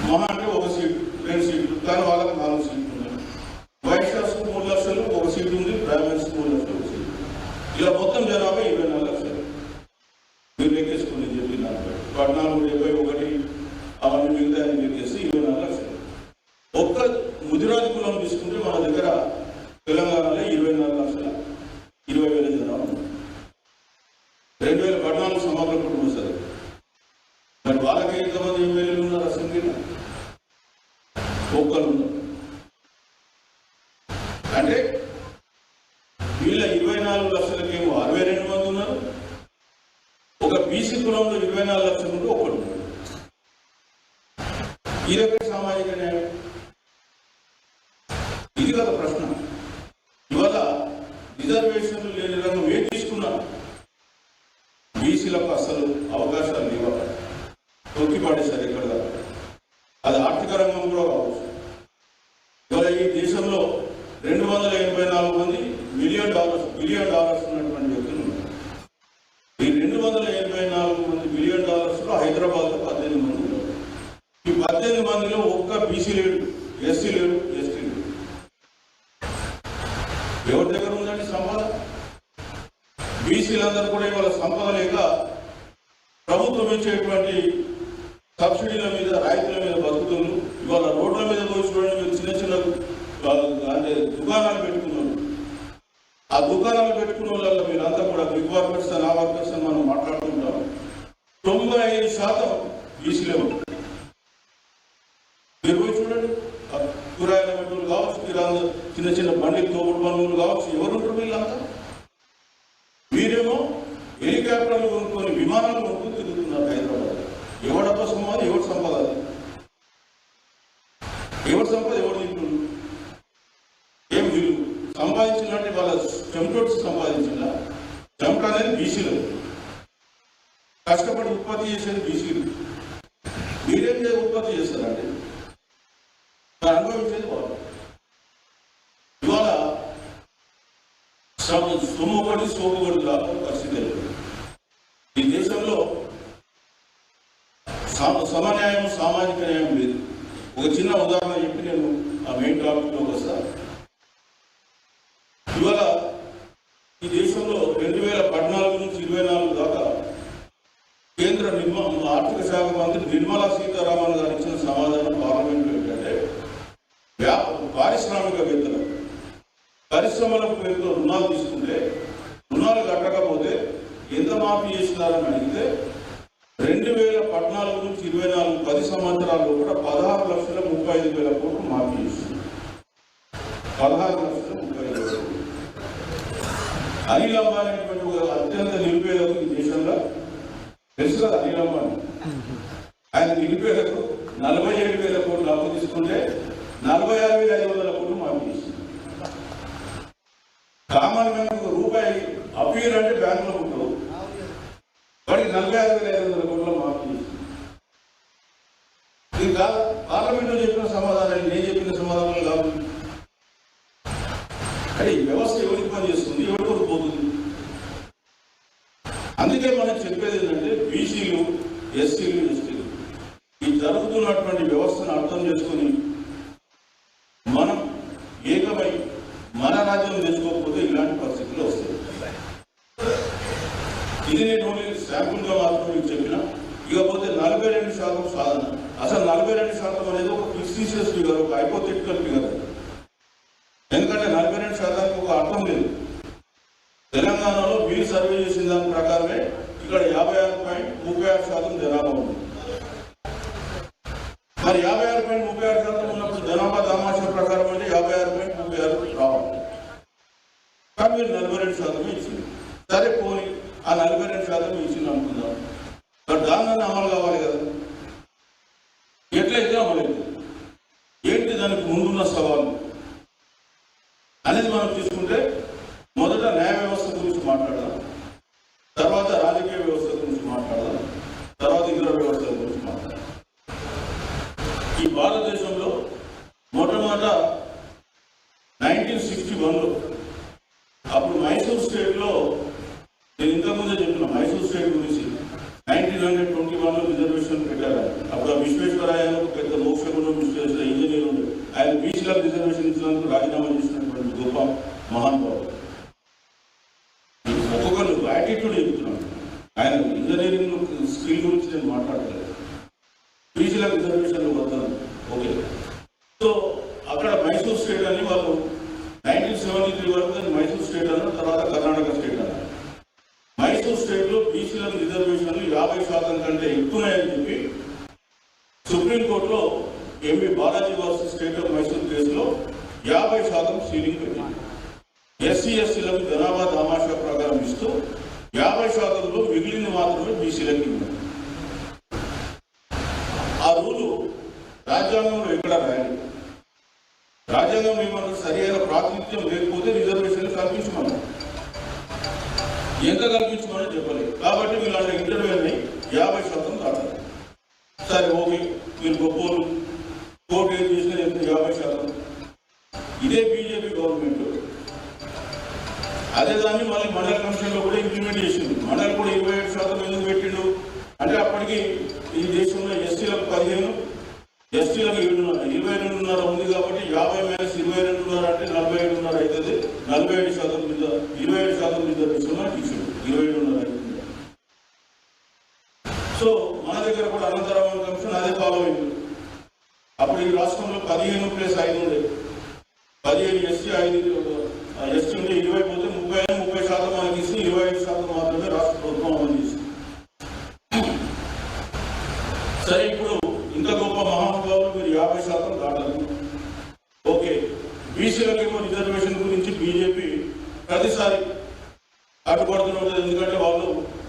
మహా అంటే 1 సీట్ 2 సీట్లు, కానీ వాళ్ళకి 4 సీట్లు ఉన్నాయి. వైశ్యాస్ 3 లక్షలు 1 సీట్ ఉంది. బ్రాహ్మణ్స్ 3 లక్షలు 1 సీట్. ఇలా మొత్తం జనాభా 24 లక్షలు. మీరు లెక్కేసుకుని చెప్పిన 14, 71 అవన్నీ మిగతా లెక్కేసి 24 లక్షలు. ఒక్క ముదిరాజు కులం తీసుకుంటే మన దగ్గర తెలంగాణలో 24,20,000 జనాభా. 2014 సమగ్ర కుటుంబ సర్వే. మరి వాళ్ళకి ఎంతమంది ఎమ్మెల్యేలు ఉన్నారు అసెంబ్లీలో? ఒక్కరు ఉన్నారు. అంటే వీళ్ళ 24 లక్షలకేమో 62 మంది ఉన్నారు. ఒక బీసీ కులంలో 24 లక్షల నుండి ఒకడు ఉన్నారు. ఈ రకమైన సామాజిక న్యాయం ఇది కదా ప్రశ్న. ఇవాళ రిజర్వేషన్లు లేని రంగం ఏం తీసుకున్నా బీసీలకు అసలు అవకాశాలు లేవు. తొక్కిపడేశారు ఎక్కడ. అది ఆర్థిక రంగం కూడా కావచ్చు. ఇవాళ ఈ దేశంలో 284 మంది బిలియన్ డాలర్స్ ఉన్నటువంటి వ్యక్తులు ఉన్నారు. ఈ 284 మంది బిలియన్ డాలర్స్లో హైదరాబాద్లో 18 మంది ఉన్నారు. ఈ 18 మందిలో ఒక్క బీసీ లేడు, ఎస్సీ లేడు, ఎస్టీ లేడు. ఎవరి దగ్గర ఉందండి సంపద? బీసీలందరూ కూడా ఇవాళ సంపద లేక ప్రభుత్వం ఇచ్చేటువంటి సబ్సిడీల మీద, రైతుల మీద బతుకుతున్నారు. ఇవాళ రోడ్ల మీద చూడండి, చిన్న చిన్న అంటే దుకాణాలు పెట్టుకున్నారు. ఆ దుకాణాలు పెట్టుకున్న వాళ్ళ మీరంతా కూడా బిగ్ వర్కర్స్ అండ్ ఆ వర్కర్స్ అని మనం మాట్లాడుతుంటాం. 95% బీసీలే ఉంటారు. మీరు పోయి చూడండి, కూరగాయల మెట్టులు కావచ్చు, చిన్న చిన్న బండి తోపుడు బంధువులు కావచ్చు, ఎవరుంటారు వీళ్ళంతా? మీరేమో హెలికాప్టర్లు కొనుక్కొని విమానాలు కొనుక్కొని తిరుగుతున్నారు హైదరాబాద్. ఎవడప్ప సంపాద, ఎవరు సంపద? ఎవరు సంపద, ఎవరు తింటున్నారు? ఏం వీళ్ళు సంపాదించినట్టు వాళ్ళ చెమటోడ్స్ సంపాదించిందా? చెమట అనేది బీసీలు, కష్టపడి ఉత్పత్తి చేసేది బీసీలు. మీరేం ఉత్పత్తి చేస్తారండి? అనుభవించేది వాళ్ళు. ఇవాళ సొమ్ముబడి సోపుబడి లాగా పరిస్థితి. ఈ దేశంలో సమన్యాయం, సామాజిక న్యాయం లేదు. ఒక చిన్న ఉదాహరణ చెప్పి నేను ఆ మెయిన్ టాపిక్లోకి వస్తా. ఇవాళ ఈ దేశంలో 2014 నుంచి 24 దాకా కేంద్ర ఆర్థిక శాఖ మంత్రి నిర్మలా సీతారామన్ గారు ఇచ్చిన సమాధానం పార్లమెంట్లో ఏంటంటే, పరిశ్రమల పేరుతో రుణాలు తీసుకుంటే రుణాలు కట్టకపోతే ఎంత మాఫీ చేస్తున్నారని అడిగితే 2014 నుంచి 24 10 సంవత్సరాల్లో కూడా 16,35,000 కోట్లు మాఫీ చేస్తుంది. 16,35,000 కోట్లు. అనిల్ అంబానీ అనేటువంటి ఒక అత్యంత నిరుపేదకు ఈ దేశంలో తెలుసు కదా. అనిల్ అంబానీ ఆయన నిరుపేదకు 47,000 కోట్లు అప్పు తీసుకుంటే 46,500 కోట్లు మాఫీ చేస్తుంది. కామన్ మ్యాన్కు రూపాయి అప్పీరంటే బ్యాంకులో ఉంటావు, వాడికి 46,500 కోట్ల మాఫీ చేస్తుంది. ఇది కాదు పార్లమెంట్లో చెప్పిన సమాధానాలు, నేను చెప్పిన సమాధానాలు కాదు. అంటే ఈ వ్యవస్థ ఎవరికి పని చేస్తుంది, ఎవరి వరకు పోతుంది. అందుకే మనం చెప్పేది ఏంటంటే బీసీలు, ఎస్సీలు, ఎస్టీలు ఈ జరుగుతున్నటువంటి వ్యవస్థను అర్థం చేసుకుని మనం ఏకమై మన రాజ్యం తెచ్చుకోకపోతే ఇలాంటి పరిస్థితులు వస్తాయి. ఇది నేను ఓన్లీ శాంపుల్గా మాత్రం మీకు చెప్పిన. ఇకపోతే 42% సాధన. అసలు 42% అనేది ఒక ఫిక్సిషియస్ ఫిగర్, ఒక హైపోథెటికల్ ఫిగర్. ఎందుకంటే 42% ఒక అర్థం లేదు. తెలంగాణలో మీరు సర్వే చేసిన దాని ప్రకారమే ఇక్కడ 56.36% జనాభా ఉంది. మరి 56.36% ఉన్నప్పుడు జనాభా దామాషా ప్రకారం అంటే 56.36 రావాలి. కానీ మీరు 42% ఇచ్చింది. సరే పోనీ ఆ 42% ఇచ్చింది అనుకుందాం. మరి దాన్ని అమలు కావాలి కదా. ఎట్లయితే అమలేదు, ఏంటి దానికి ముందున్న సవాళ్ళు అనేది మనం తీసుకుంటే మొదట న్యాయ వ్యవస్థ గురించి మాట్లాడదాం, తర్వాత రాజకీయ వ్యవస్థ గురించి మాట్లాడదాం, తర్వాత ఇతర వ్యవస్థల గురించి మాట్లాడదాం. ఈ భారతదేశంలో మొట్టమొదట 1961లో అప్పుడు మైసూర్ స్టేట్లో, నేను ఇంతకుముందే చెప్పిన మైసూర్ స్టేట్ గురించి 1921లో రిజర్వేషన్ పెట్టారు. అప్పుడు ఆ విశ్వేశ్వరయ్య ఒక పెద్ద లోక్సభలో విశ్వేశ్వర ఇంజనీర్ ఉండే, ఆయన బీసీలకు రిజర్వేషన్ ఇచ్చినందుకు రాజీనామా చేసినటువంటి గొప్ప మహానుభావుడు. ఒక్కొక్కరు యాటిట్యూడ్ చెప్తున్నాను. ఆయన ఇంజనీరింగ్ స్కిల్ గురించి నేను మాట్లాడలేదు. బీసీలకు రిజర్వేషన్లు వద్దాను, ఓకే. సో అక్కడ మైసూర్ స్టేట్ అని వాళ్ళు 1973 వరకు దాన్ని మైసూర్ స్టేట్ అన్నారు, తర్వాత కర్ణాటక స్టేట్ అన్నారు. మైసూర్ స్టేట్లో బీసీలకు రిజర్వేషన్లు 50% కంటే ఎక్కువన్నాయని చెప్పి సుప్రీంకోర్టులో MP Balaji versus state of Mysore కేసులో 50% సీలింగ్ పెట్టింది. ఎస్సీ ఎస్టీలకు జనాభా దామాషా ప్రకారం ఇస్తూ 50%లో మిగిలింది మాత్రమే బీసీలకి ఇవ్వాలి. ఆ రూలు రాజ్యాంగంలో ఎక్కడ రాయాలి. రాజ్యాంగం ఏమన్నా సరైన ప్రాతినిధ్యం లేకపోతే రిజర్వేషన్లు కల్పించమన్నారు. ఎంత కల్పించమని చెప్పలేదు. కాబట్టి మీరు అంటే ఇంటర్వ్యూని 50% దాటాలి. సరే ఓకే, మీరు గొప్పలు కోర్టు ఏం చేసినా 50%. ఇదే బీజేపీ గవర్నమెంట్ అదే దాన్ని మళ్ళీ మండల కమిషన్లో కూడా ఇంప్లిమెంట్ చేసింది. మండలి కూడా 27% ఎందుకు పెట్టిండు అంటే అప్పటికి ఈ దేశంలో ఎస్టీలకు 15, ఎస్టీలకు 22.5 ఉంది. కాబట్టి 50 - 22.5 అంటే 47.5 అవుతుంది. 47% మీద 27% రిజర్వేషన్ ఇచ్చిండు, 27.5 అవుతుంది. సో మన దగ్గర కూడా అనంతరామన్ కమిషన్ అదే ఫాలో అయింది. అప్పుడు ఈ రాష్ట్రంలో 15+5 ఉండే, 15 ఎస్టీ, 5 ఎస్టీ ఉంటే 20 పోతే 30% మనకి ఇచ్చి 25% మాత్రమే రాష్ట్ర ప్రభుత్వం అమలు చేసింది. సరే ఇప్పుడు ఇంత గొప్ప మహానుభావులు మీరు 50% దాటారు, ఓకే. బీసీలకేమో రిజర్వేషన్ గురించి బీజేపీ ప్రతిసారి అడ్డుపడుతూనే ఉంటుంది. ఎందుకంటే వాళ్ళు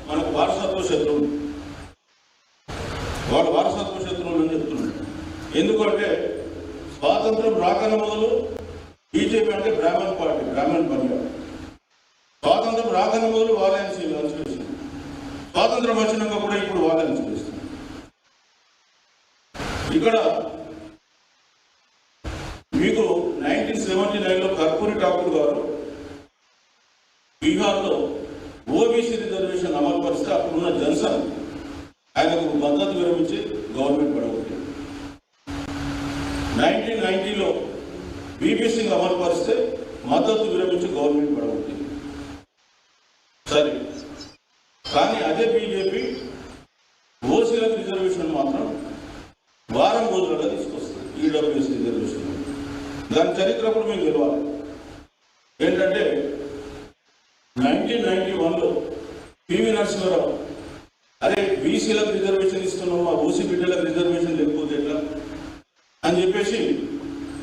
మనకు వారసత్వ శత్రువులు, వాళ్ళు వారసత్వ శత్రువులు అని చెప్తున్నారు. ఎందుకంటే స్వాతంత్రం రాకన మొదలు బీజేపీ అంటే బ్రాహ్మణ్ పార్టీ, బ్రాహ్మణ్ పంజాబ్. స్వాతంత్రం రాకన మొదలు వాళ్ళే అనుసరిస్తుంది. స్వాతంత్రం వచ్చినాక కూడా ఇప్పుడు వాళ్ళే అనుసరిస్తుంది. ఇక్కడ మీకు 1979లో కర్పూరి ఠాకూర్ గారు బీహార్లో ఓబీసీ రిజర్వేషన్ అమలు పరిస్తే అప్పుడున్న జన్సన్ ఆయనకు మద్దతు విరమించి గవర్నమెంట్ పడగొట్టింది. 1990లో బీబీసీ అమలు పరిస్తే మద్దతు విరమించి గవర్నమెంట్ పడగొట్టింది. సరే, కానీ అదే బీజేపీ ఓసీలకు రిజర్వేషన్ మాత్రం వారం రోజులుగా తీసుకొస్తుంది. ఈడబ్ల్యూఎస్ రిజర్వేషన్ దాని చరిత్ర కూడా మీకు తెలియాలి. ఏంటంటే 1991లో పివి నరసింహారావు అరే బీసీలకు రిజర్వేషన్ ఇస్తున్నాం, మా ఓసీ బిడ్డలకు రిజర్వేషన్ లేకపోతే ఎట్లా అని చెప్పేసి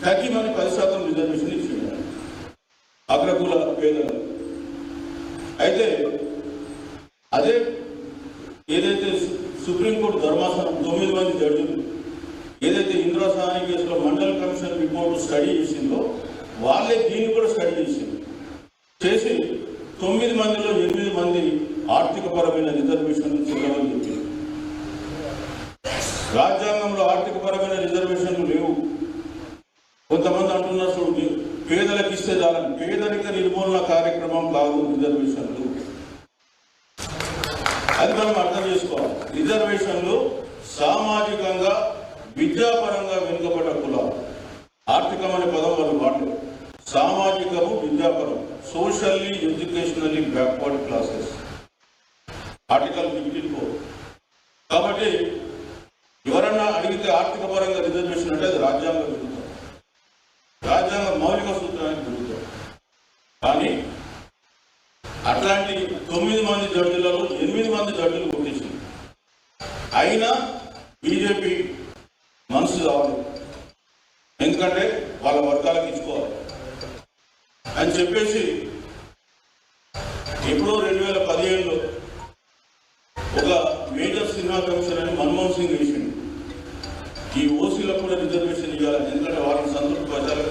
10% రిజర్వేషన్ ఇచ్చింది అగ్రకుల పేదలు. అయితే అదే ఏదైతే సుప్రీంకోర్టు ధర్మాసనం 9 మంది జడ్జిలు ఏదైతే ఇందిరా సహాని కేసులో మండల్ కమిషన్ రిపోర్టు స్టడీ చేసిందో వాళ్ళే దీన్ని కూడా స్టడీ చేసి 9 మందిలో 8 మంది ఆర్థికపరమైన రిజర్వేషన్లు చెల్లవని చెప్పింది. రాజ్యాంగంలో ఆర్థికపరమైన రిజర్వేషన్లు లేవు. కొంతమంది అంటున్నారు చూడండి, పేదలకు ఇస్తే చాలని. పేదరిక నిర్మూలన కార్యక్రమం కాదు రిజర్వేషన్లు. అది మనం అర్థం చేసుకోవాలి. రిజర్వేషన్లు సామాజికంగా విద్యాపరంగా వెనుకబడ్డ కులాలు. ఆర్థికమైన పదం వాళ్ళు వాడలేదు. సామాజికము విద్యాపరం, socially educationally backward classes, article 54. కాబట్టి ఎవరన్నా అడిగితే ఆర్థిక పరంగా రిజర్వేషన్ అంటే అది రాజ్యాంగ విరుద్ధం, రాజ్యాంగ మౌలిక సూత్రానికి విరుద్ధం. కానీ అట్లాంటి 9 మంది జడ్జిలలో 8 మంది జడ్జిలు కొట్టేసింది. అయినా బీజేపీ మనసు కావాలి, ఎందుకంటే వాళ్ళ వర్గాలకు ఇచ్చుకోవాలి అని చెప్పేసి ఎప్పుడో 2017లో ఒక మేజర్ సినిమా కమిషన్ అని మన్మోహన్ సింగ్ వేసింది. ఈ ఓసీలకు కూడా రిజర్వేషన్ ఇవ్వాలి, ఎందుకంటే వాళ్ళని సంతృప్తి పరచాలి.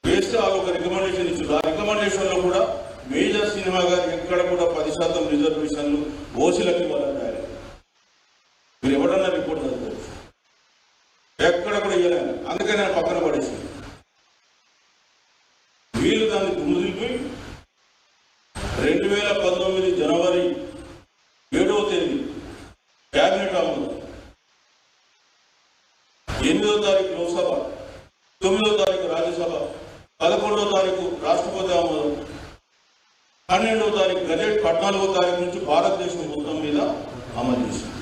వేస్తే వాళ్ళు ఒక రికమెండేషన్ ఇచ్చారు. ఆ రికమెండేషన్లో కూడా మేజర్ సినిమా గారు ఎక్కడ కూడా 10% రిజర్వేషన్లు ఓసీలకు ఇవ్వాలని రాయాలి. మీరు ఎవరన్నా రిపోర్ట్ చదువుకోవచ్చు, ఎక్కడ కూడా ఇవ్వలేదు. అందుకని నేను పక్కన పడేసింది. వీళ్ళు దాన్ని దుమ్ముదిలిపి 2019 జనవరి 7వ తేదీ క్యాబినెట్ ఆమోదం, 8వ తారీఖు లోక్సభ, 9వ తారీఖు రాజ్యసభ, 11వ తారీఖు రాష్ట్రపతి ఆమోదం, 12వ తారీఖు గజెట్, 14వ తారీఖు నుంచి భారతదేశం మొత్తం మీద అమలు చేసింది.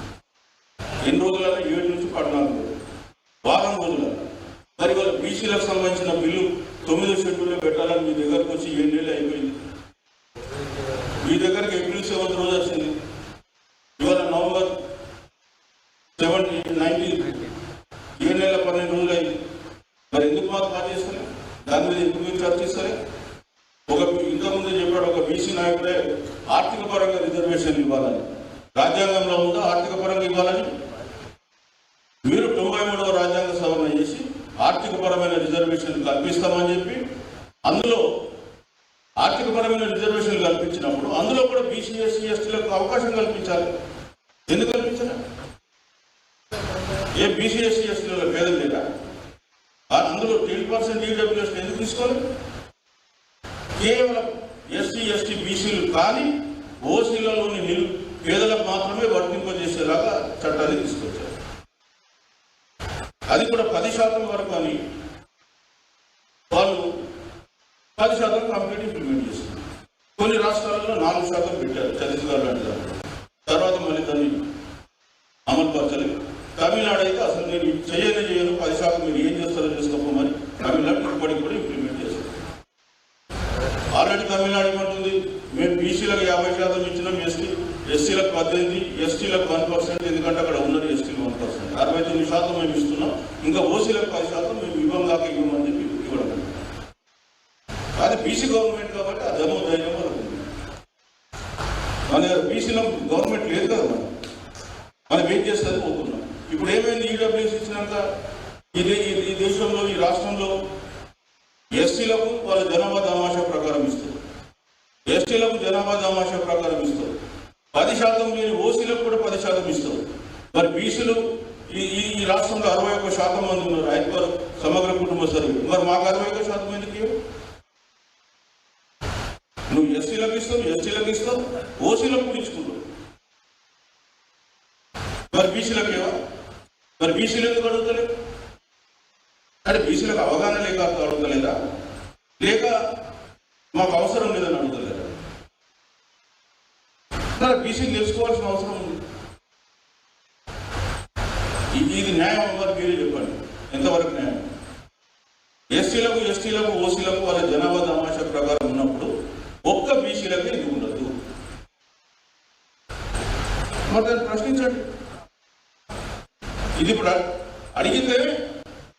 ఎన్ని రోజులలో? 7 నుంచి 14 రోజులు, వారం రోజుల. మరి వాళ్ళ బీసీలకు సంబంధించిన బిల్లు 9వ షెడ్యూల్లో పెట్టాలని మీ దగ్గరకు వచ్చి 7 నెలలు అయిపోయింది. మీ దగ్గరికి ఏప్రిల్ 7వ రోజు వచ్చింది. ఇవాళ నవంబర్ 19 7 నెలల 12 రోజులు అయింది. మరి ఎందుకు మాకు పాస్ చేస్తలే? దాని మీద ఎందుకు మీరు చర్చిస్తలే? ఇంతకుముందు చెప్పాడు ఒక బీసీ నాయకుడే ఆర్థిక పరంగా రిజర్వేషన్ ఇవ్వాలని. రాజ్యాంగంలో ఉందా ఆర్థిక పరంగా ఇవ్వాలని? మీరు 93వ రాజ్యాంగ సవరణ చేసి ఆర్థికపరమైన రిజర్వేషన్లు కల్పిస్తామని చెప్పి అందులో ఆర్థికపరమైన రిజర్వేషన్లు కల్పించినప్పుడు అందులో కూడా బీసీ ఎస్సీ ఎస్టీలకు అవకాశం కల్పించాలి. ఎందుకు కల్పించాలి? ఏ బీసీ ఎస్సీ ఎస్టీలలో పేదలు లేదా? అందులో 10% ఈడబ్ల్యూఎస్ ఎందుకు తీసుకోవాలి? కేవలం ఎస్సీ ఎస్టీ బీసీలు కానీ ఓసీలలోని పేదలకు మాత్రమే వర్తింపజేసేలాగా చట్టాన్ని తీసుకొచ్చారు. అది కూడా 10% వరకు అని వాళ్ళు 10% కంప్లీట్ ఇంప్లిమెంట్ చేస్తారు. కొన్ని రాష్ట్రాలలో 4% పెట్టారు, ఛత్తీస్గఢ్ లాంటి దాంట్లో. తర్వాత మళ్ళీ దాన్ని అమలు పరచలేదు. తమిళనాడు అయితే అసలు నేను చేయను 10% మీరు ఏం చేస్తారో చేసుకోమని తమిళనాడు ఇప్పటికి కూడా ఇంప్లిమెంట్ చేస్తారు. ఆల్రెడీ తమిళనాడు ఏమంటుంది, మేము బీసీలకు 50% ఇచ్చినాం, ఎస్సీలకు 18%, ఎస్టీలకు 1%, ఎందుకంటే అక్కడ ఉన్నది ఎస్టీలు 1%, 69% మేము ఇస్తున్నాం, ఇంకా ఓసీలకు 10% మేము ఇవ్వం కాక ఇవ్వమని చెప్పి ఇవ్వడం. అది బీసీ గవర్నమెంట్ కాబట్టి ఆ దమ్ము ధైర్యం మనకు ఉంది. మన బీసీలో గవర్నమెంట్ లేదు కదా, మనం ఏం చేస్తుంది పోతున్నాం. ఇప్పుడు ఏమైంది? ఈడబ్ల్యూఎస్ ఇచ్చినాక ఈ దేశంలో ఈ రాష్ట్రంలో ఎస్టీలకు వాళ్ళ జనాభా దామాషా ప్రకారం ఇస్తారు, ఎస్టీలకు జనాభా దామాషా ప్రకారం ఇస్తారు. 10% లేని ఓసీలకు కూడా 10% ఇస్తారు. మరి బీసీలు ఈ రాష్ట్రంలో 61% మంది ఉన్నారు. 5 సమగ్ర కుటుంబ సర్వే. మరి మాకు 61% ఎందుకు ఇవ్వవు? నువ్వు ఎస్టీలకు ఇస్తావు, ఎస్టీలకు ఇస్తావు, ఓసీలకు కూడా ఇచ్చుకుంటావు. మరి బీసీలకు ఏవా? మరి బీసీలు ఎందుకు అడుగుతలేదు? అంటే బీసీలకు అవగాహన లేక అడుగుతలేదా, లేక మాకు అవసరం లేదని అడుగుతలేదా? మరి బీసీలు తెలుసుకోవాల్సిన అవసరం ఉంది. ఇది న్యాయం మరి మీరే చెప్పండి, ఎంతవరకు న్యాయం? ఎస్సీ ఎస్సీలకు ఎస్టీలకు ఓసీలకు వాళ్ళ జనాభా తమాషా ప్రకారం ఉన్నప్పుడు ఒక్క బీసీలకు ఇది ఉండదు. మరి దాన్ని ప్రశ్నించండి. ఇది ఇప్పుడు అడిగితే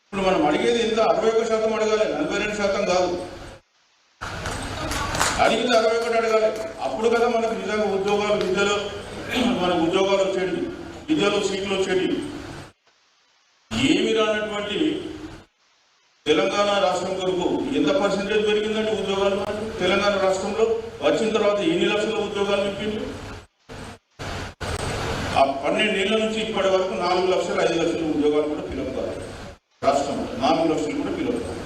ఇప్పుడు మనం అడిగేది ఎంత 61% అడగాలి, 42% కాదు. అడిగితే 61 అడగాలి. అప్పుడు కదా మనకు నిజంగా ఉద్యోగాలు, విద్యలో మనకు ఉద్యోగాలు వచ్చేది, విద్యలో సీట్లు వచ్చేది. ఏమి రానటువంటి తెలంగాణ రాష్ట్రం కొరకు ఎంత పర్సెంటేజ్ పెరిగిందండి ఉద్యోగాలు? తెలంగాణ రాష్ట్రంలో వచ్చిన తర్వాత ఎన్ని లక్షల ఉద్యోగాలు నింపింది? ఆ 12 ఏళ్ల నుంచి ఇప్పటి వరకు 4 లక్షలు 5 లక్షల ఉద్యోగాలు కూడా ఫిలప్ కావాలి. రాష్ట్రంలో 4 లక్షలు కూడా ఫిలప్ కావాలి.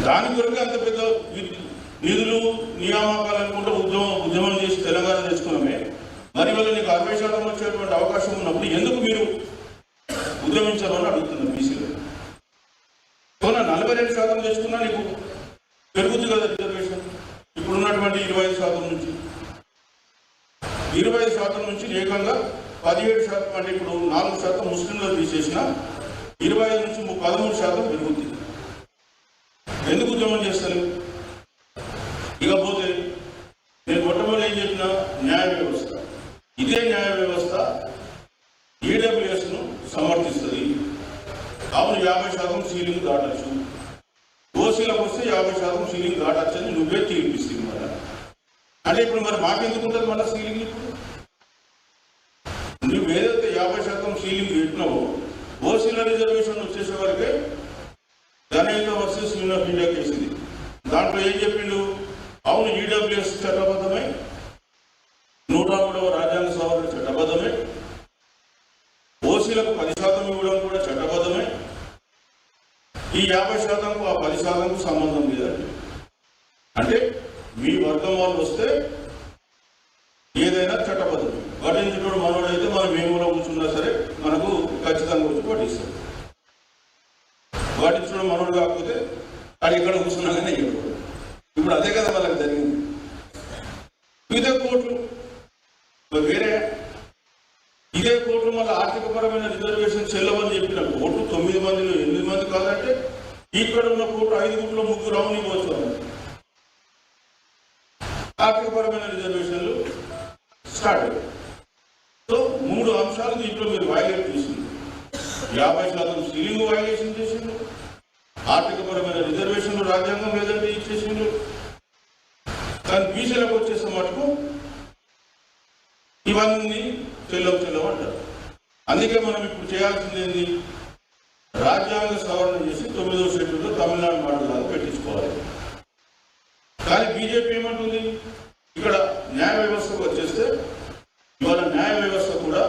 దాని కొరకు అంత పెద్ద నిధులు నియామకాలు అనుకుంటే ఉద్యమం చేసి తెలంగాణ తెచ్చుకున్నామే. మరి వల్ల నీకు 60% వచ్చేటువంటి అవకాశం ఉన్నప్పుడు ఎందుకు మీరు ఉద్యమించాలని అడుగుతున్నారు బీసీలో. 42% తెచ్చుకున్నా నీకు పెరుగుతుంది కదా రిజర్వేషన్. ఇప్పుడున్నటువంటి 25% నుంచి 25% నుంచి ఏకంగా 17%, అంటే ఇప్పుడు 4% ముస్లింలు తీసేసిన 25 నుంచి 13% పెరుగుతుంది. ఎందుకు ఉద్యమం చేస్తారు? ఇకపోతే నేను మొట్టమొదటి ఏం చెప్పిన న్యాయ వ్యవస్థ, ఇదే న్యాయ వ్యవస్థ ఈడబ్ల్యూఎస్ను సమర్థిస్తుంది. అవును 50% సీలింగ్ దాటచ్చు, ఓసీలకు వస్తే 50% సీలింగ్ దాటచ్చు అని నువ్వే తీర్పిస్తుంది. మరి అంటే ఇప్పుడు మరి మాకెందుకు ఉంటుంది మళ్ళీ సీలింగ్? ఇప్పుడు నువ్వు ఏదైతే 50% సీలింగ్ పెట్టినావో ఓసీల రిజర్వేషన్ వచ్చేసే వరకే జనహిత వర్సెస్ యూనియన్ ఆఫ్ ఇండియా కేసింది. దాంట్లో ఏం చెప్పిండు? అవును ఈడబ్ల్యూఎస్ చట్టబద్ధమే, 103వ రాజ్యాంగ సవరణ చట్టబద్ధమే, ఓసీలకు 10% ఇవ్వడం కూడా చట్టబద్ధమే, ఈ 50%కు ఆ 10%కు సంబంధం లేదండి. అంటే మీ వర్గం వాళ్ళు వస్తే ఏదైనా చట్టబద్ధం. పట్టించుకోడు మనోడైతే మనం ఏ మూల కూర్చున్నా సరే మనకు ఖచ్చితంగా వచ్చి పట్టిస్తాం. పట్టించుకోవడం మనోడు కాకపోతే అది ఎక్కడ కూర్చున్నా కానీ ఇప్పుడు అదే కదా వాళ్ళకి జరిగింది. ఇదే కోర్టు వేరే, ఇదే కోర్టు మళ్ళీ ఆర్థికపరమైన రిజర్వేషన్ చెల్లవని చెప్పిన కోర్టు 9 మందిలో 8 మంది కాదంటే ఇక్కడ ఉన్న కోర్టు 5 ముగ్గురు రావుని పోవచ్చు. ఆర్థికపరమైన రిజర్వేషన్లు స్టార్ట్ అయ్యాయి. సో 3 అంశాలు దీంట్లో మీరు వైలేట్ చేసింది. 50% సీలింగ్ వైలేషన్ చేసిండు, ఆర్థికపరమైన రిజర్వేషన్లు రాజ్యాంగం లేదంటే ఇచ్చేసిండు. కానీ బీసీలకు వచ్చేసే మటుకు ఇవన్నీ చెల్లవు అంటారు. అందుకే మనం ఇప్పుడు చేయాల్సింది ఏంది? రాజ్యాంగ సవరణ చేసి 9వ షెడ్యూల్లో తమిళనాడు మోడల్ లాగా పెట్టించుకోవాలి. కానీ బీజేపీ ఏమంటుంది? ఇక్కడ న్యాయ వ్యవస్థకు వచ్చేస్తే ఇవాళ న్యాయ వ్యవస్థ కూడా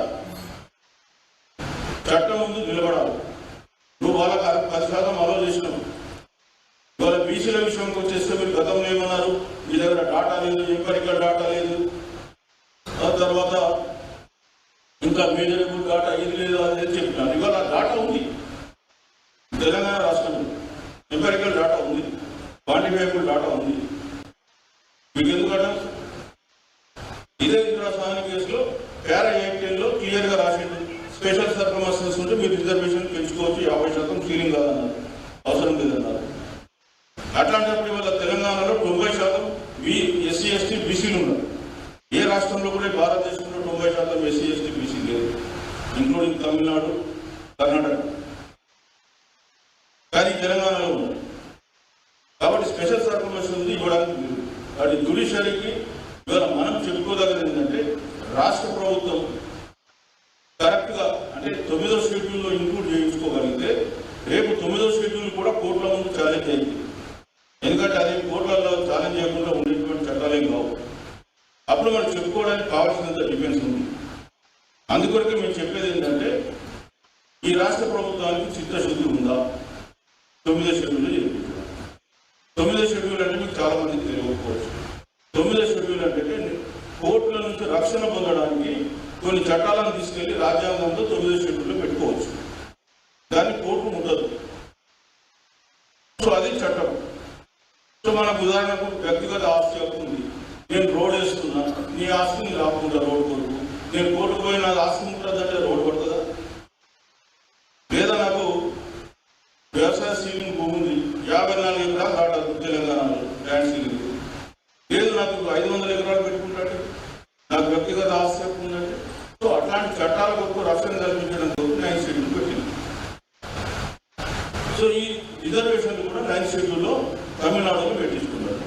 చట్టం ముందు నిలబడాలి. నువ్వు వాళ్ళకి 10% అమలు చేసినావు. ఇవాళ బీసీల విషయంకి వచ్చేస్తే మీరు గతంలో ఏమన్నారు? మీ దగ్గర డాటా లేదు, ఎంపరికల్ డాటా లేదు, ఆ తర్వాత ఇంకా మేజరబుల్ డాటా ఇది లేదు అని చెప్పినారు. ఇవాళ డాటా ఉంది తెలంగాణ రాష్ట్రంలో, ఎంపరికల్ డాటా ఉంది, క్వాంటిఫైబుల్ డాటా ఉంది. మీకు ఎందుకంటే ఇదే ఇంద్రాసాని కేసులో పారా 18లో క్లియర్గా రాసిండు, స్పెషల్ సర్కమస్టెన్సెస్ ఉంటే మీరు రిజర్వేషన్ పెంచుకోవచ్చు, 50% సీలింగ్ కాదన్నారు, అవసరం లేదన్నారు. అట్లాంటప్పుడు ఇవాళ తెలంగాణలో 90% ఎస్సీ ఎస్టీ బీసీలు ఉన్నారు. ఏ రాష్ట్రంలో కూడా భారతదేశంలో 90% ఎస్సీ ఎస్టీ బీసీ లేదు, ఇంక్లూడింగ్ తమిళనాడు, కర్ణాటక. కానీ తెలంగాణలో ఉన్నారు. కాబట్టి స్పెషల్ సర్కమస్టెన్సెస్ ఇవ్వడానికి లేదు. అది జ్యుడిషియరీకి ఇవాళ మనం చెప్పుకోదగ్గది ఏంటంటే రాష్ట్ర ప్రభుత్వం కరెక్ట్గా అంటే 9వ షెడ్యూల్లో ఇంక్లూడ్ చేయించుకోగలిగితే రేపు 9వ షెడ్యూల్ కూడా కోర్టుల ముందు ఛాలెంజ్ అయింది. ఎందుకంటే అది కోర్టులలో ఛాలెంజ్ చేయకుండా ఉండేటువంటి చట్టాలేం కావు. అప్పుడు మనం చెప్పుకోవడానికి కావాల్సినంత డిఫెన్స్ ఉంది. అందుకొరకే మేము చెప్పేది ఏంటంటే ఈ రాష్ట్ర ప్రభుత్వానికి చిత్తశుద్ధి ఉందా 9వ షెడ్యూల్లో చేయించాలి. 9వ షెడ్యూల్ అంటే మీకు చాలా మందికి తెలియకపోవచ్చు. 9వ షెడ్యూల్ అంటే కోర్టుల నుంచి రక్షణ పొందడానికి కొన్ని చట్టాలను తీసుకెళ్లి రాజ్యాంగంలో 9వ షెడ్యూల్లో పెట్టుకోవచ్చు. దాన్ని కోర్టు ఉండదు. సో అది చట్టం. సో మనకు ఉదాహరణకు వ్యక్తిగత ఆస్తి హక్కు ఉంది. నేను రోడ్ వేస్తున్నా, నీ ఆస్తిని రాకుండా రోడ్ కొరకు నేను కోర్టుకు పోయి నాకు ఆస్తి ఉంటుందంటే రోడ్డు పడుతుందా? లేదా నాకు వ్యవసాయ సీలింగ్ భూమి 54 ఎకరాలు దాటారు తెలంగాణలో ల్యాండ్ సీలింగ్. లేదు నాకు 500 ఎకరాలు పెట్టుకుంటాడు, నాకు వ్యక్తిగత ఆస్తి ఉందంటే. సో అట్లాంటి చట్టాల కొరకు రక్షణ కల్పించడం కొరకు 9th షెడ్యూల్ పెట్టింది. సో ఈ రిజర్వేషన్లు కూడా 9th షెడ్యూల్లో తమిళనాడులో పెట్టించుకున్నారు.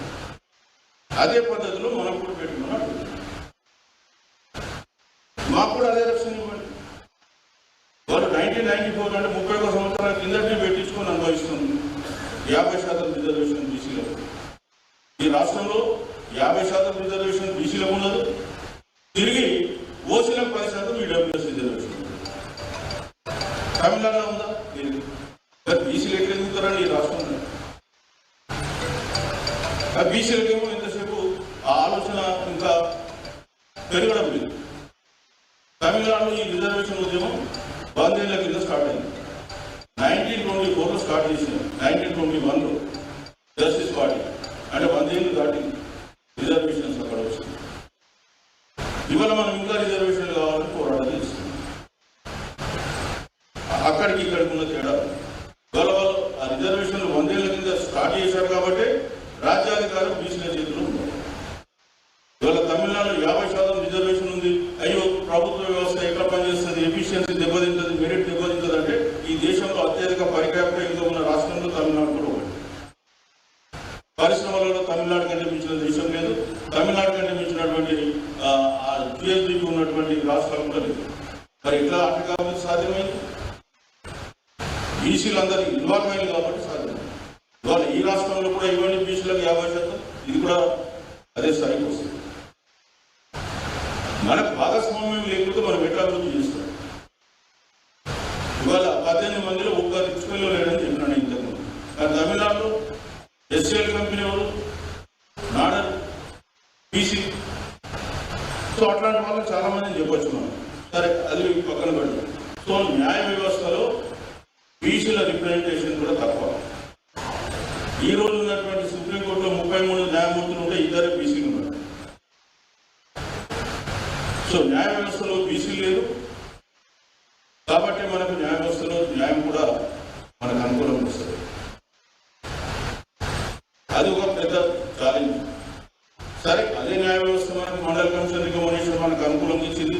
అదే పద్ధతిలో మనం కూడా పెట్టుకున్నాం. మాకు కూడా అదే రక్షణ ఇవ్వండి. వాళ్ళు 1994 అంటే 31 సంవత్సరాల కిందటి పెట్టించుకొని అనుభవిస్తుంది 50% రిజర్వేషన్ బీసీలకు. ఈ రాష్ట్రంలో 50% రిజర్వేషన్ బీసీలకు ఉండదు, తిరిగి ఓసీలకు 10% ఈడబ్ల్యూఎస్ రిజర్వేషన్. తమిళనాడులో ఉందా? బీసీలు ఎట్లా ఎదుగుతారని ఈ రాష్ట్రంలో. ఆ బీసీలకేమో ఇంతసేపు ఆ ఆలోచన ఇంకా పెరగడం లేదు. తమిళనాడులో ఈ రిజర్వేషన్ ఉద్యమం 100 ఏళ్ల కింద స్టార్ట్ అయింది. 1924లో స్టార్ట్ చేసింది. 1921లో జస్టిస్ పార్టీ అంటే 100 ఏళ్ళు దాటింది రిజర్వేషన్స్ అక్కడ వచ్చింది. ఇవాళ మనం ఇంకా రిజర్వేషన్లు కావాలని పోరాటం చేస్తున్నాం. అక్కడికి ఇక్కడికి ఉన్న తేడా ఇవాళ వాళ్ళు ఆ రిజర్వేషన్లు 100 ఏళ్ల కింద స్టార్ట్ చేశారు కాబట్టి రాజ్యాధికారం బీసీల చేతిలో ఉంది. ఇవాళ తమిళనాడులో 50% రిజర్వేషన్ ఉంది. అయ్యో ప్రభుత్వ వ్యవస్థ ఎట్లా పనిచేస్తుంది, ఎఫిషియన్సీ దెబ్బతింటుంది, మెరిట్ దెబ్బతింటుంది అంటే ఈ దేశంలో అత్యధిక పరిక్యాపిటల్ ఉన్న రాష్ట్రంలో తమిళనాడు కూడా ఒకటి. పరిశ్రమలలో తమిళనాడు కంటే మించిన దేశం లేదు. తమిళనాడు కంటే మించినటువంటి జిఎస్డిపి ఉన్నటువంటి రాష్ట్రాలు కూడా లేదు. మరి ఎట్లా అటు కాబట్టి సాధ్యమైంది? బీసీలు అందరూ ఇన్వాల్వ్ అయ్యారు కాబట్టి సాధ్యమైంది. ఇవాళ ఈ రాష్ట్రంలో కూడా ఇవ్వండి బీసీలకు 50%, ఇది కూడా అదే స్థాయికి వస్తుంది. మనకు భాగస్వామ్యం లేకపోతే మనం ఎట్లా అభివృద్ధి చేస్తాం? ఇవాళ 18 మందిలో ఒక్క రిచ్ పిల్లలు లేడని చెప్పినాను ఇంతకుముందు. కానీ తమిళనాడులో ఎస్సీఎల్ కంపెనీ వాళ్ళు నాడర్ బీసీ. సో అట్లాంటి వాళ్ళు చాలా మందిని చెప్పొచ్చు మనం. సరే అది పక్కన పెడతాం. సో న్యాయ వ్యవస్థలో బీసీల రిప్రజెంటేషన్ కూడా తక్కువ. ఈ రోజు ఉన్నటువంటి సుప్రీంకోర్టులో 33 న్యాయమూర్తులు ఉంటే 2 బీసీలు ఉన్నారు. సో న్యాయ వ్యవస్థలో బీసీ లేదు కాబట్టి మనకు న్యాయ వ్యవస్థలో న్యాయం కూడా మనకు అనుకూలంగా వస్తుంది. అది ఒక పెద్ద ఛాలెంజ్. సరే అదే న్యాయ వ్యవస్థ మనకు మండల కమిషన్ రికమెండేషన్ మనకు అనుకూలంగా ఇచ్చింది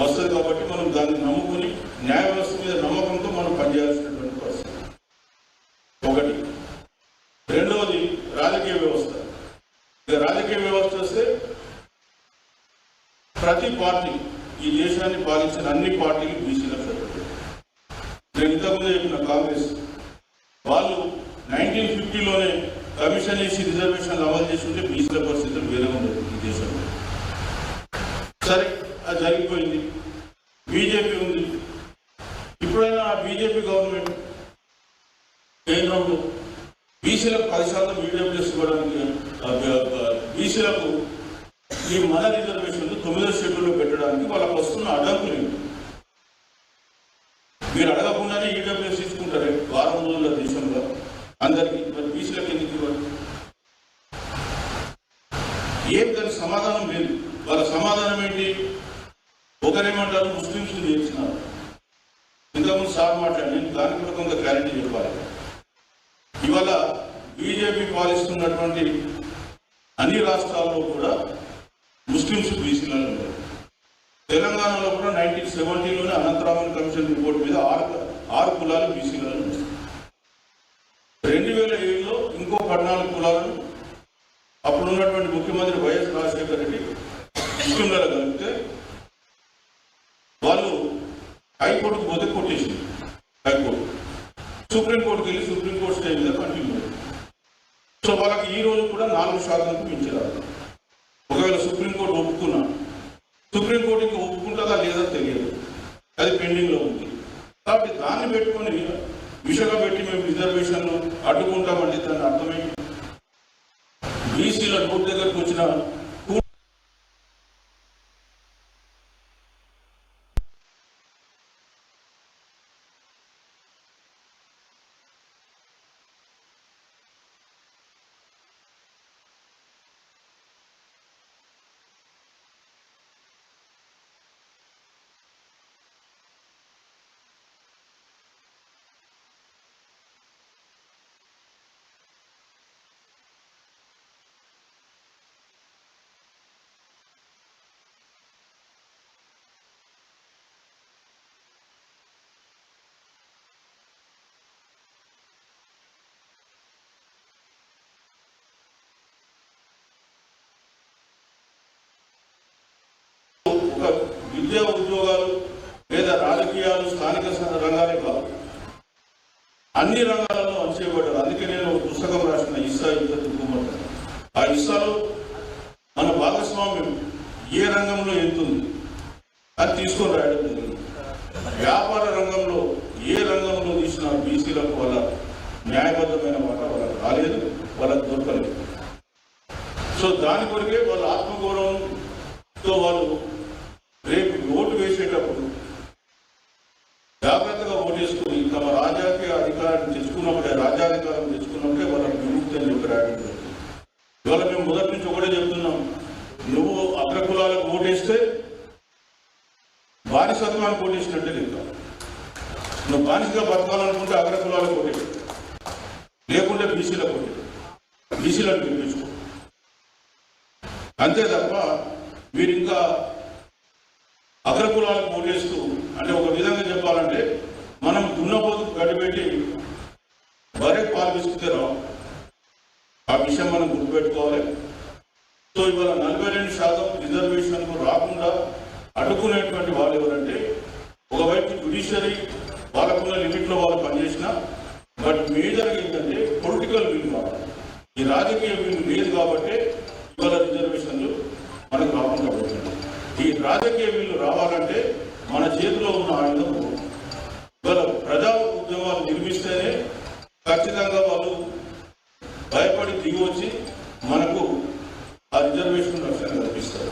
వస్తుంది కాబట్టి మనం దాన్ని నమ్ముకుని న్యాయ వ్యవస్థ మీద నమ్మకంతో మనం పనిచేయాల్సినటువంటి పరిస్థితి ఒకటి. రెండవది రాజకీయ వ్యవస్థ. ఇక రాజకీయ వ్యవస్థ వస్తే ప్రతి పార్టీ ఈ దేశాన్ని పాలించిన అన్ని పార్టీలు బీసీలకు సరిపడతాయి. నేను ఇంతకుముందు చెప్పిన కాంగ్రెస్ వాళ్ళు 1950లోనే కమిషన్ వేసి రిజర్వేషన్లు అమలు చేసి ఉంటే బీసీల పరిస్థితులు వేరే ఉండదు ఈ దేశంలో. సరే అది జరిగిపోయింది. బీజేపీ ఉంది. ఇప్పుడైనా ఆ బీజేపీ గవర్నమెంట్ కేంద్రంలో బీసీలకు 10% ఈడబ్ల్యూఎస్ ఇవ్వడానికి బీసీలకు ఈ మన రిజర్వేషన్లు 9వ షెడ్యూల్లో పెట్టడానికి వాళ్ళకు వస్తున్న అడ్డంకులు ఏంటి? మీరు అడగకుండానే ఈడబ్ల్యూఎస్ తీసుకుంటారే వారం రోజుల దేశంలో అందరికీ, మరి బీసీలకు ఎందుకు ఇవ్వాలి? ఏం దానికి సమాధానం లేదు. వాళ్ళ సమాధానం ఏంటి? ఒకరేమంటారు ముస్లింస్ చేర్చినారు. ఇంతకుముందు సార్ మాట్లాడి నేను దానికి కూడా కొంత క్లారిటీ చెప్పాలి. ఇవాళ బీజేపీ పాలిస్తున్నటువంటి అన్ని రాష్ట్రాల్లో కూడా ముస్లింస్ బీసీలలో ఉన్నారు. తెలంగాణలో కూడా 1970లోనే అనంతరామన్ కమిషన్ రిపోర్ట్ మీద 6 కులాలు బీసీలలో ఉన్నాయి. 2007లో ఇంకో 14 కులాలను అప్పుడున్నటువంటి ముఖ్యమంత్రి వైఎస్ రాజశేఖర రెడ్డి ముస్లింలలో కలిపితే వాళ్ళు హైకోర్టుకు పోతే కొట్టేసింది. హైకోర్టు సుప్రీంకోర్టుకి వెళ్ళి సుప్రీంకోర్టు స్టే మీద కంటిన్యూ అయింది. సో వాళ్ళకి ఈ రోజు కూడా 4% మించిరాదు. ఒకవేళ సుప్రీంకోర్టు ఒప్పుకున్నా సుప్రీంకోర్టు ఇంకా ఒప్పుకుంటుందా లేదా తెలియదు, అది పెండింగ్లో ఉంది. కాబట్టి దాన్ని పెట్టుకొని విషగా పెట్టి మేము రిజర్వేషన్లు అడ్డుకుంటామంటే దాన్ని అర్థమేంటి? బీసీల నోటి దగ్గరకు వచ్చిన విద్యా ఉద్యోగాలు లేదా రాజకీయాలు స్థానిక రంగాలే కాదు, అన్ని రంగాలలో అణచివేయబడ్డారు. అందుకే నేను ఒక పుస్తకం రాసిన ఇస్సా ఇజ్జత్ హుకుమత్. ఆ ఇస్సాలో మన భాగస్వామ్యం ఏ రంగంలో ఎంతుంది అది తీసుకొని రాయడం జరిగింది. వ్యాపార రంగంలో ఏ రంగంలో తీసిన బీసీలకు వాళ్ళ న్యాయబద్ధమైన మాట వాళ్ళకి రాలేదు, వాళ్ళకి దొరకలేదు. సో దాని కొరికే వాళ్ళ ఆత్మగౌరవంతో వాళ్ళు రేపు ఓటు వేసేటప్పుడు జాగ్రత్తగా ఓటేసుకుని తమ రాజకీయ అధికారాన్ని తెచ్చుకున్నప్పుడే, రాజ్యాధికారం తెచ్చుకున్నప్పుడే వాళ్ళకి విముక్తి అని చెప్పి రాయడం జరిగింది. ఇవాళ మేము మొదటి నుంచి ఒకటే చెప్తున్నాం, నువ్వు అగ్రకులాలకు ఓటేస్తే బానిసత్వానికి ఓటేసినట్టే లెక్క. నువ్వు బానిసగా బతకాలనుకుంటే అగ్రకులాలకు ఓటేసి, లేకుంటే బీసీలకు ఓటేసి, బీసీలను గెలిపించుకో. అంతే తప్ప మీరు ఇంకా అగ్రకులాలకు ఓటేస్తూ, అంటే ఒక విధంగా చెప్పాలంటే మనం దున్నపోతు గడిపెట్టి వరే పాలు విసుకుతే రావు. ఆ విషయం మనం గుర్తుపెట్టుకోవాలి. సో ఇవాళ 42% రిజర్వేషన్కు రాకుండా అడ్డుకునేటువంటి వాళ్ళు ఎవరంటే, ఒకవైపు జ్యుడిషియరీ వాళ్ళకున్న లిమిట్లో వాళ్ళు పనిచేసినా, బట్ మేజర్గా ఏంటంటే పొలిటికల్ విల్ కావాలి. ఈ రాజకీయ విల్ లేదు కాబట్టి ఇవాళ రిజర్వేషన్లు మనకు రాకుండా పోతుంది. ఈ రాజకీయ విల్లు రావాలంటే మన చేతిలో ఉన్న ఆయుధం ఇవాళ ప్రజా ఉద్యమాలు నిర్మిస్తేనే ఖచ్చితంగా వాళ్ళు భయపడి దిగి వచ్చి మనకు ఆ రిజర్వేషన్ రక్షణ కల్పిస్తారు.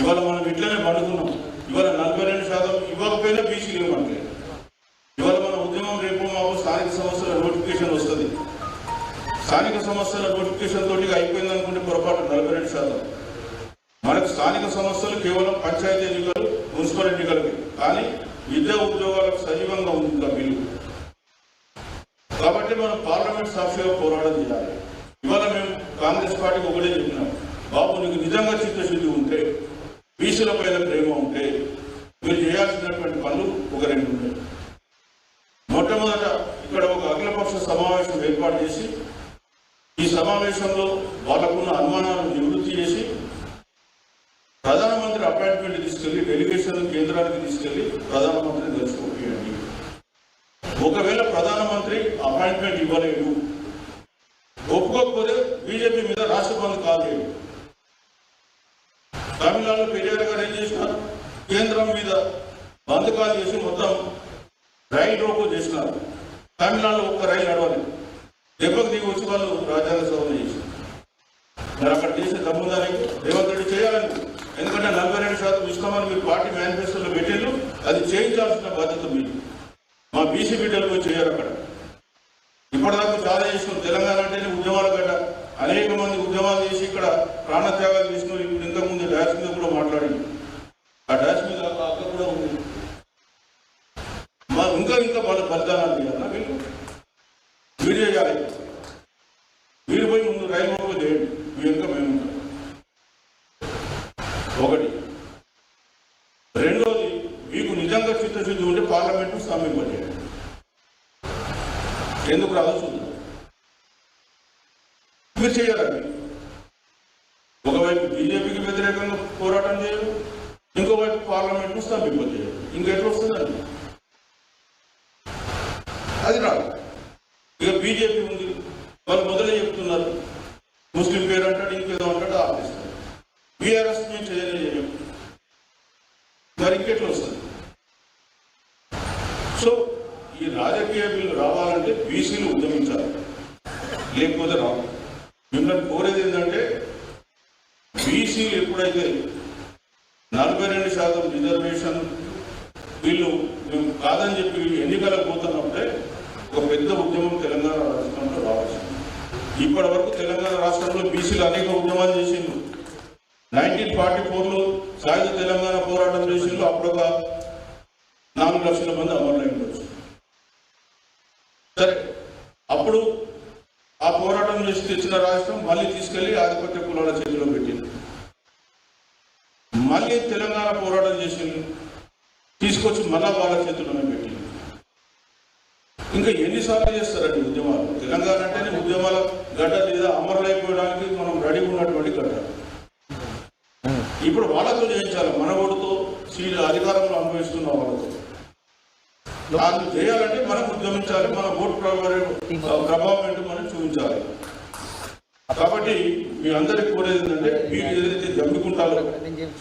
ఇవాళ మనం ఇట్లనే పండుకున్నాం. ఇవాళ 42% ఇవ్వకపోయినా బీసీలు ఇవ్వట్లేదు. ఇవాళ మన ఉద్యమం రేపు మాకు స్థానిక సంస్థల నోటిఫికేషన్ వస్తుంది. స్థానిక సంస్థల నోటిఫికేషన్ తోటి అయిపోయింది అనుకుంటే పొరపాటు 42%. మనకు స్థానిక సంస్థలు కేవలం పంచాయతీ ఎన్నికలు, మున్సిపల్ ఎన్నికలకి, కానీ విద్యా ఉద్యోగాలకు సజీవంగా ఉంది బిల్లు. కాబట్టి మనం పార్లమెంట్ సాక్షిగా పోరాటం చేయాలి. ఇవాళ మేము కాంగ్రెస్ పార్టీకి ఒకటే చెప్పినాం, బాబు నీకు నిజంగా చిత్తశుద్ధి ఉంటే, బీసీల పైన ప్రేమ ఉంటే మీరు చేయాల్సినటువంటి పనులు ఒక 2 ఉన్నాయి. మొట్టమొదట ఇక్కడ ఒక అఖిలపక్ష సమావేశం ఏర్పాటు చేసి, ఈ సమావేశంలో వాళ్ళకున్న అనుమానాలను నివృత్తి చేసి ప్రధానమంత్రి అపాయింట్మెంట్ తీసుకెళ్లి డెలిగేషన్ కేంద్రానికి తీసుకెళ్లి ప్రధానమంత్రిని తెలుసుకోండి. ఒకవేళ ప్రధానమంత్రి అపాయింట్మెంట్ ఇవ్వలేదు, ఒప్పుకోకపోతే బీజేపీ మీద రాష్ట్ర బంద్ కాలేదు. తమిళనాడులో పెరియార్ గారు ఏం చేసినారు, కేంద్రం మీద బంద్ కాల్ చేసి మొత్తం రైలు రోకో చేసినారు. తమిళనాడులో ఒక్క రైలు నడవలేదు. దెబ్బకు దిగి వచ్చి వాళ్ళు రాజ్యాంగ సవరణ చేశారు. మరి అక్కడ చేసే దమ్ముదానికి రేవంత్ రెడ్డి చేయాలని, ఎందుకంటే 42% ఇస్తామని మీరు పార్టీ మేనిఫెస్టోలో పెట్టిండ్రు, అది చేయించాల్సిన బాధ్యత మీరు. మా బీసీ బిడ్డలు పోయి చేయరు అక్కడ. ఇప్పటిదాకా చాలా చేసినాం. తెలంగాణ అంటేనే ఉద్యమాల గడ్డ. అనేక మంది ఉద్యమాలు చేసి ఇక్కడ ప్రాణత్యాగాలు చేసిన ఇప్పుడు ఇంతకుముందు డాష్ మీద కూడా మాట్లాడింది. ఆ డాష్ మీద అక్కడ కూడా ఉంది. మా ఇంకా వాళ్ళ ఫలితాలు చేయాలన్నా మీరు చేయాలి. మీరు పోయి ముందు రైలు రోడ్డు చేయండి, మీ ఇంకా మేము ఉంటాం. ఒకటి. రెండోది, మీకు నిజంగా చిత్తశుద్ధి ఉంటే పార్లమెంటు స్తంభింపజేయండి. ఎందుకు రాదో చూద్దాం. మీరు చేయాలండి. ఒకవైపు బీజేపీకి వ్యతిరేకంగా పోరాటం చేయరు, ఇంకోవైపు పార్లమెంట్ను స్తంభింపజేయరు. ఇంకెట్లా వస్తుందండి? అది రాదు. ఇక బీజేపీ ఉంది, వాళ్ళు మొదలే చెప్తున్నారు, ముస్లిం పేరు అంటాడు, ఇంకేదో అంటాడు, ఆపేస్తారు. బీఆర్ఎస్ మేము చేయలేం, మరి ఇంకెట్లా వస్తుంది? సో ఈ రాజకీయ బిల్లు రావాలంటే బీసీలు ఉద్యమించాలి, లేకపోతే రావు. మిమ్మల్ని కోరేది ఏంటంటే, బీసీలు ఎప్పుడైతే 42% రిజర్వేషన్ వీళ్ళు మేము కాదని చెప్పి ఎన్నికలకు పోతున్నప్పుడే ఒక పెద్ద ఉద్యమం తెలంగాణ రాష్ట్రంలో రావచ్చు. ఇప్పటి వరకు తెలంగాణ రాష్ట్రంలో బీసీలు అనేక ఉద్యమాలు చేసిండ్రు. 1944లో సాయుధ తెలంగాణ పోరాటం చేసిండ్రు. అప్పుడు ఒక 4 లక్షల మంది అమరులైన వచ్చు. సరే, అప్పుడు ఆ పోరాటం చేసి తెచ్చిన రాష్ట్రం మళ్ళీ తీసుకెళ్లి ఆధిపత్య కులాల చేతిలో పెట్టింది. మళ్ళీ తెలంగాణ పోరాటం చేసింది, తీసుకొచ్చి మళ్ళా వాళ్ళ చేతుల్లోనే పెట్టింది. ఇంకా ఎన్నిసార్లు చేస్తారండి ఉద్యమాలు? తెలంగాణ అంటేనే ఉద్యమాల గడ్డ, లేదా అమరులైపోవడానికి మనం రెడీ ఉన్నటువంటి గడ్డ. ఇప్పుడు వాళ్ళతో చేయించాలి, మన ఓటుతో అధికారంలో అనుభవిస్తున్న వాళ్ళతో అది చేయాలంటే మనం ఉద్యమించాలి, మన ఓటు ప్రభావం ఏంటో మనం చూపించాలి. కాబట్టి మీ అందరికి కోరేది ఏంటంటే మీరు ఏదైతే జమ్మికుంటారో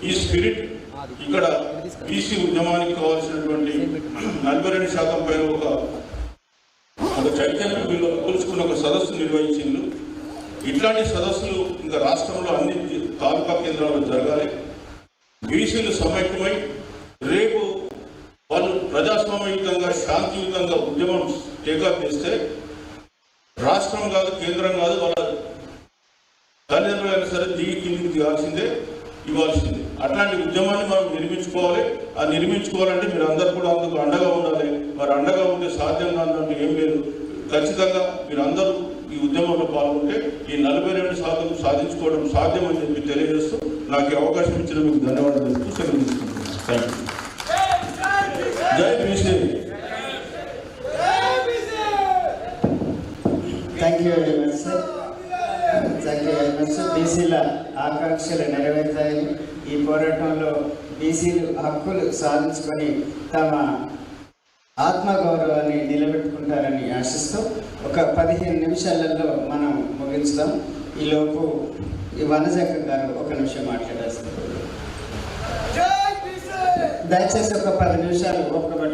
ఈ స్పిరిట్ ఇక్కడ బీసీ ఉద్యమానికి కావాల్సినటువంటి 42% పైన ఒక చైతన్యం వీళ్ళు కొలుచుకున్న ఒక సదస్సు నిర్వహించిండ్రు. ఇట్లాంటి సదస్సులు ఇంకా రాష్ట్రంలో అన్ని తాలూకా కేంద్రాల్లో జరగాలి. బీసీలు సమైక్యమై రేపు వాళ్ళు ప్రజాస్వామ్యయుతంగా శాంతియుతంగా ఉద్యమం టేకప్ చేస్తే రాష్ట్రం కాదు, కేంద్రం కాదు, వాళ్ళ తల్లిదండ్రులైనా సరే దిగి కిందికి దిగాల్సిందే, ఇవ్వాల్సిందే. అట్లాంటి ఉద్యమాన్ని మనం నిర్మించుకోవాలి. ఆ నిర్మించుకోవాలంటే మీరు అందరూ కూడా అందుకు అండగా ఉండాలి. మరి అండగా ఉంటే సాధ్యం కాదంటే ఏం లేదు. ఖచ్చితంగా మీరు అందరూ ఈ ఉద్యమంలో పాల్గొంటే ఈ 42% సాధించుకోవడం సాధ్యం అని చెప్పి తెలియజేస్తూ నాకు ఈ అవకాశం ఇచ్చిన మీకు ధన్యవాదాలు చెప్తూ సెలవు తీసుకుంటున్నాను. జై BC. Thank you very much sir. Thank you very much. బీసీల ఆకాంక్షలు నెరవేర్తాయని, ఈ పోరాటంలో బీసీలు హక్కులు సాధించుకొని తమ ఆత్మగౌరవాన్ని నిలబెట్టుకుంటారని ఆశిస్తూ ఒక 15 నిమిషాలలో మనం ముగించుదాం. ఈలోపు ఈ వనజక్క గారు ఒక నిమిషం మాట్లాడాల్సింది. దయచేసి ఒక 10 నిమిషాలు ఒప్పుకోబట్టారు.